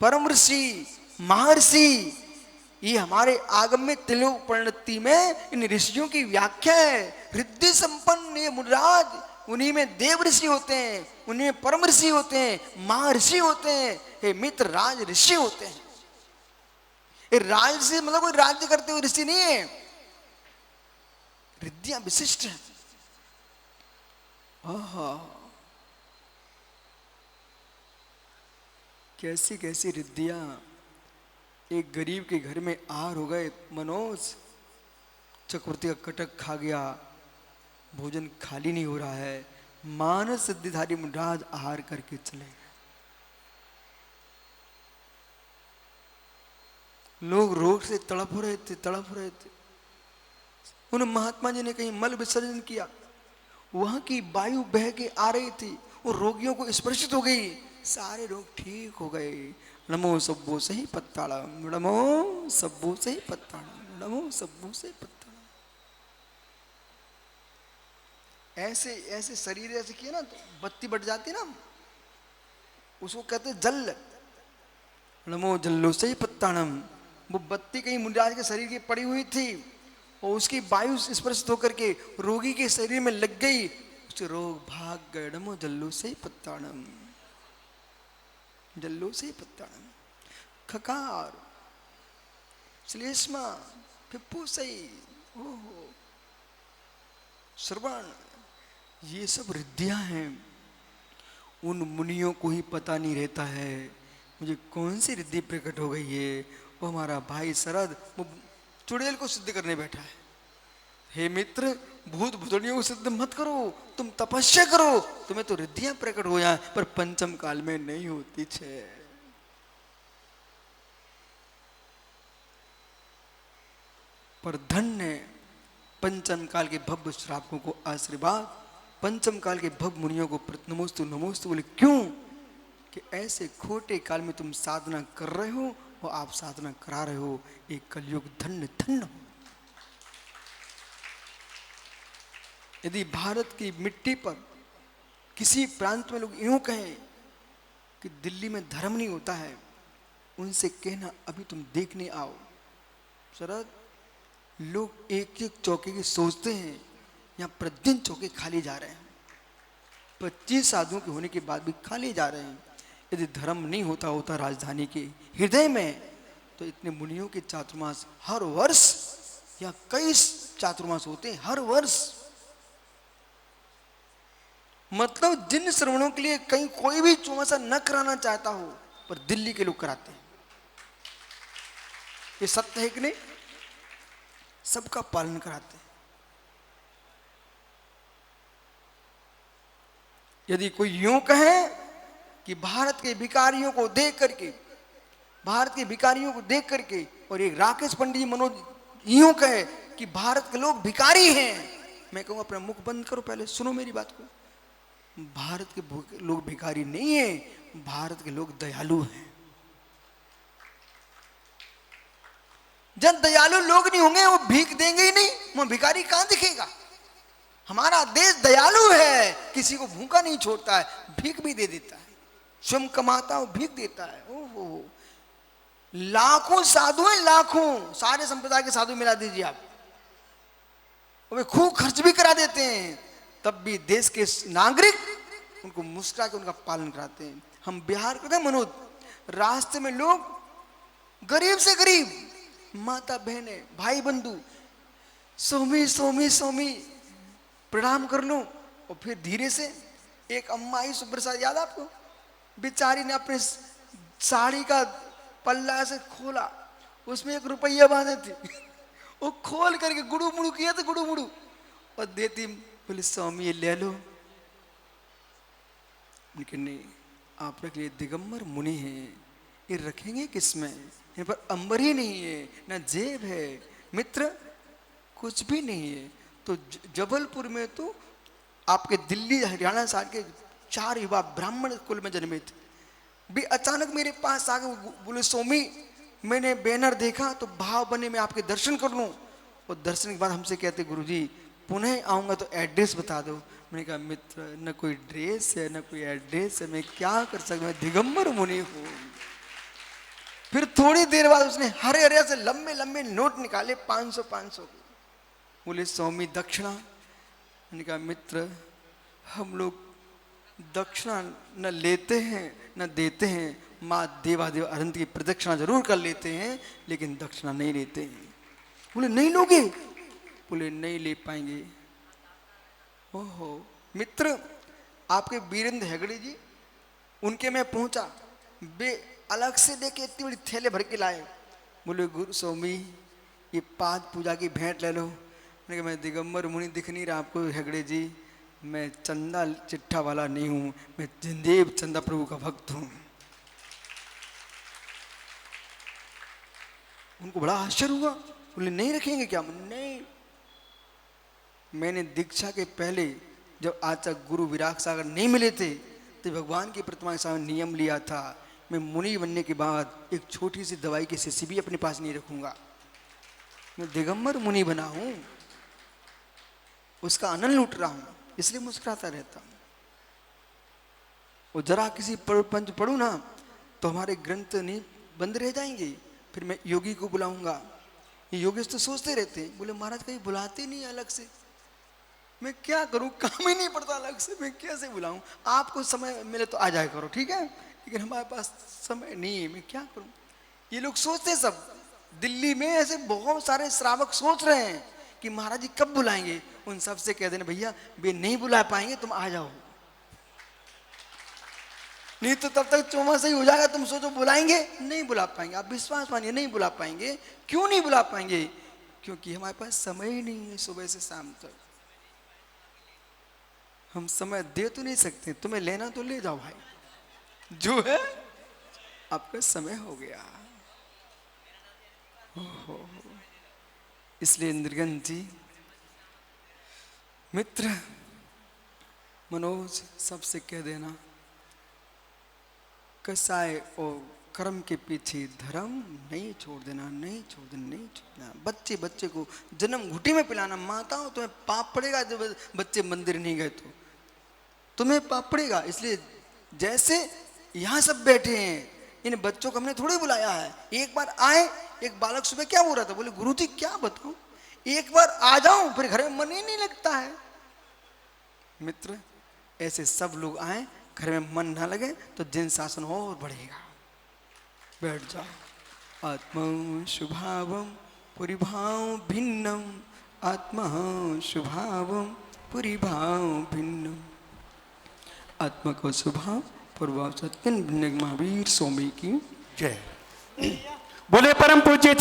परम ऋषि, महर्षि, ये हमारे आगम में तिलोक परिणति में इन ऋषियों की व्याख्या है। हृदय संपन्न ये मुनिराज, उन्हीं में देव ऋषि होते हैं, उन्हीं में परम ऋषि होते हैं, महर्षि होते हैं, हे मित्र राज ऋषि होते हैं। ये राज ऋषि मतलब कोई राज्य करते हुए ऋषि नहीं है, रिद्धियां विशिष्ट है। कैसी कैसी रिद्धियां। एक गरीब के घर में आहार हो गए, मनोज चक्रवर्ती का कटक खा गया, भोजन खाली नहीं हो रहा है, मानस सिद्धिधारी मुनिराज आहार करके चले गए। लोग रोग से तड़प रहे थे, तड़प रहे थे। उन महात्मा जी ने कहीं मल विसर्जन किया, वहां की वायु बह के आ रही थी, वो रोगियों को स्पर्शित हो गई, सारे रोग ठीक हो गए। नमो सब्बो सही पत्ताड़म, नमो सब्बो सही पत्ताड़म, नमो सब्बो सही पत्ताड़म। ऐसे ऐसे शरीर ऐसे किया ना तो बत्ती बढ़ जाती ना, उसको कहते जल। नमो जल्लो सही पत्ताड़म। वो बत्ती कहीं मुनिराज के शरीर की पड़ी हुई थी और उसकी वायु स्पर्शित होकर के रोगी के शरीर में लग गई, उसके रोग भाग गए। नमो जल्लो सही पत्ताड़म, जल्लो सही पत्ताड़म। खकार, श्लेष्मा, फिप्पू सही, ओहो, श्रवण, ये सब रिद्धियां हैं। उन मुनियों को ही पता नहीं रहता है मुझे कौन सी रिद्धि प्रकट हो गई है। वो हमारा भाई शरद वो चुड़ैल को सिद्ध करने बैठा है। हे मित्र, भूत भुतड़ियों को सिद्ध मत करो, तुम तपस्या करो, तुम्हें तो रिद्धियां प्रकट हो जाए, पर पंचम काल में नहीं होती छे। पर धन्य पंचम काल के भव्य श्रावकों को आशीर्वाद, पंचम काल के भव्य मुनियों को नमोस्तु नमोस्तु। बोले क्यों? कि ऐसे खोटे काल में तुम साधना कर रहे हो और आप साधना करा रहे हो, एक कलयुग धन्य धन्य हो। यदि भारत की मिट्टी पर किसी प्रांत में लोग यूं कहें कि दिल्ली में धर्म नहीं होता है, उनसे कहना अभी तुम देखने आओ। शरद, लोग एक एक चौके की सोचते हैं, यहाँ प्रतिदिन चौके खाली जा रहे हैं, 25 साधुओं के होने के बाद भी खाली जा रहे हैं। यदि धर्म नहीं होता राजधानी के हृदय में, तो इतने मुनियों के चातुर्मास हर वर्ष या कई चातुर्मास होते हैं हर वर्ष। मतलब जिन श्रवणों के लिए कहीं कोई भी चौमासा न कराना चाहता हो, पर दिल्ली के लोग कराते हैं। ये सत्य है कि नहीं? सबका पालन कराते हैं। यदि कोई यूं कहे कि भारत के भिखारियों को देख करके और एक राकेश पंडित जी मनोज यूं कहे कि भारत के लोग भिखारी हैं, मैं कहूँ अपना मुख बंद करो, पहले सुनो मेरी बात को। भारत के लोग भिखारी नहीं है, भारत के लोग दयालु हैं। जब दयालु लोग नहीं होंगे वो भीख देंगे ही नहीं, वो भिखारी कहां दिखेगा। हमारा देश दयालु है, किसी को भूखा नहीं छोड़ता है, भीख भी दे देता है, स्वयं कमाता है भीख देता है। ओहो, लाखों साधु हैं, लाखों, सारे संप्रदाय के साधु मिला दीजिए आप, वे खूब खर्च भी करा देते हैं, तब भी देश के नागरिक उनको मुस्कुरा के उनका पालन कराते हैं। हम बिहार करते हैं मनोज, रास्ते में लोग गरीब से गरीब, माता बहने भाई बंधु, सोमी सोमी सोमी प्रणाम कर लो, और फिर धीरे से एक अम्मा आई सुप्रसाद, याद आपको, बेचारी ने अपने साड़ी का पल्ला से खोला, उसमें 1 रुपया बांधे थे, वो खोल करके गुड़ू मुड़ू किया था, गुड़ू मुड़ू, और देती, बोले स्वामी ये ले लो। उनके नहीं, आप रख लिए, दिगंबर मुनि हैं, ये रखेंगे किसमें, इन पर अंबर ही नहीं है, ना जेब है। मित्र, कुछ भी नहीं है। तो जबलपुर में तो आपके दिल्ली हरियाणा साइड के 4 युवा ब्राह्मण कुल में जन्मे थे, भी अचानक मेरे पास आ गए, बोले स्वामी मैंने बैनर देखा तो भाव बने मैं आपके दर्शन कर लूं। और दर्शन के बाद हमसे कहते गुरुजी पुनः आऊंगा तो एड्रेस बता दो। मैंने कहा मित्र न कोई ड्रेस है न कोई एड्रेस है, मैं क्या कर सकता, मैं दिगंबर मुनि हूं। फिर थोड़ी देर बाद उसने हरे हरे से लंबे लंबे नोट निकाले 500 के, बोले स्वामी दक्षिणा। मैंने कहा मित्र हम लोग दक्षिणा न लेते हैं न देते हैं, माँ देवादेव अनंत की प्रदक्षिणा जरूर कर लेते हैं लेकिन दक्षिणा नहीं लेते हैं। बोले नहीं लोगे? बोले नहीं ले पाएंगे। ओहो मित्र आपके वीरेंद्र हेगड़े जी, उनके मैं पहुंचा, वे अलग से लेके इतनी बड़ी थैले भर के लाए। बोले गुरु स्वामी ये पाद पूजा की भेंट ले लो। मैंने कहा मैं दिगंबर मुनि दिख नहीं रहा आपको हेगड़े जी, मैं चंदा चिट्ठा वाला नहीं हूं, मैं जिंदेव चंदा प्रभु का भक्त हूं। उनको बड़ा आश्चर्य हुआ, बोले नहीं रखेंगे क्या? नहीं, मैंने दीक्षा के पहले जब आज तक गुरु विराग सागर नहीं मिले थे तो भगवान की प्रतिमा के सामने नियम लिया था, मैं मुनि बनने के बाद एक छोटी सी दवाई की शीशी भी अपने पास नहीं रखूंगा। मैं दिगंबर मुनि बना हूं, उसका आनंद लूट रहा हूं, इसलिए मुस्कुराता रहता हूं। और जरा किसी पंच पढ़ू ना तो हमारे ग्रंथ नहीं बंद रह जाएंगे। फिर मैं योगी को बुलाऊंगा, ये योगेश तो सोचते रहते हैं, बोले महाराज कहीं बुलाते नहीं अलग से, मैं क्या करूं, काम ही नहीं पड़ता अलग से, मैं कैसे बुलाऊं? आपको समय मिले तो आ जाया करो ठीक है, लेकिन हमारे पास समय नहीं है, मैं क्या करूं? ये लोग सोचते सब, दिल्ली में ऐसे बहुत सारे श्रावक सोच रहे हैं कि महाराज जी कब बुलाएंगे। उन सब से कह देना भैया वे नहीं बुला पाएंगे, तुम आ जाओ, नहीं तो तब तक चौमासा ही हो जाएगा। तुम सोचो बुलाएंगे, नहीं बुला पाएंगे, आप विश्वास मानिए नहीं बुला पाएंगे। क्यों नहीं बुला पाएंगे? क्योंकि हमारे पास समय ही नहीं है। सुबह से शाम तक हम समय दे तो नहीं सकते, तुम्हें लेना तो ले जाओ भाई, जो है आपका समय हो गया। इसलिए इंद्रगंज जी, मित्र मनोज सबसे कह देना कसाय और कर्म के पीछे धर्म नहीं छोड़ देना, नहीं छोड़ देना, नहीं छोड़ना। बच्चे को जन्म घुटी में पिलाना, माताओं तुम्हें पाप पड़ेगा जब बच्चे मंदिर नहीं गए तो तुम्हें पाप पड़ेगा। इसलिए जैसे यहाँ सब बैठे हैं, इन बच्चों को हमने थोड़ी बुलाया है। एक बार आए, एक बालक सुबह क्या बोल रहा था, बोले गुरुजी क्या बताऊं, एक बार आ जाऊं फिर घर में मन ही नहीं लगता है। मित्र ऐसे सब लोग आए, घर में मन ना लगे तो जिन शासन और बढ़ेगा। बैठ जाओ। आत्मा शुभावम पुरीभाव भिन्नम, आत्मा शुभावम पुरीभाव भिन्नम। आत्मा का स्वभाव पूर्वाव सत्यन महावीर स्वामी की जय। बोले परम पूज्य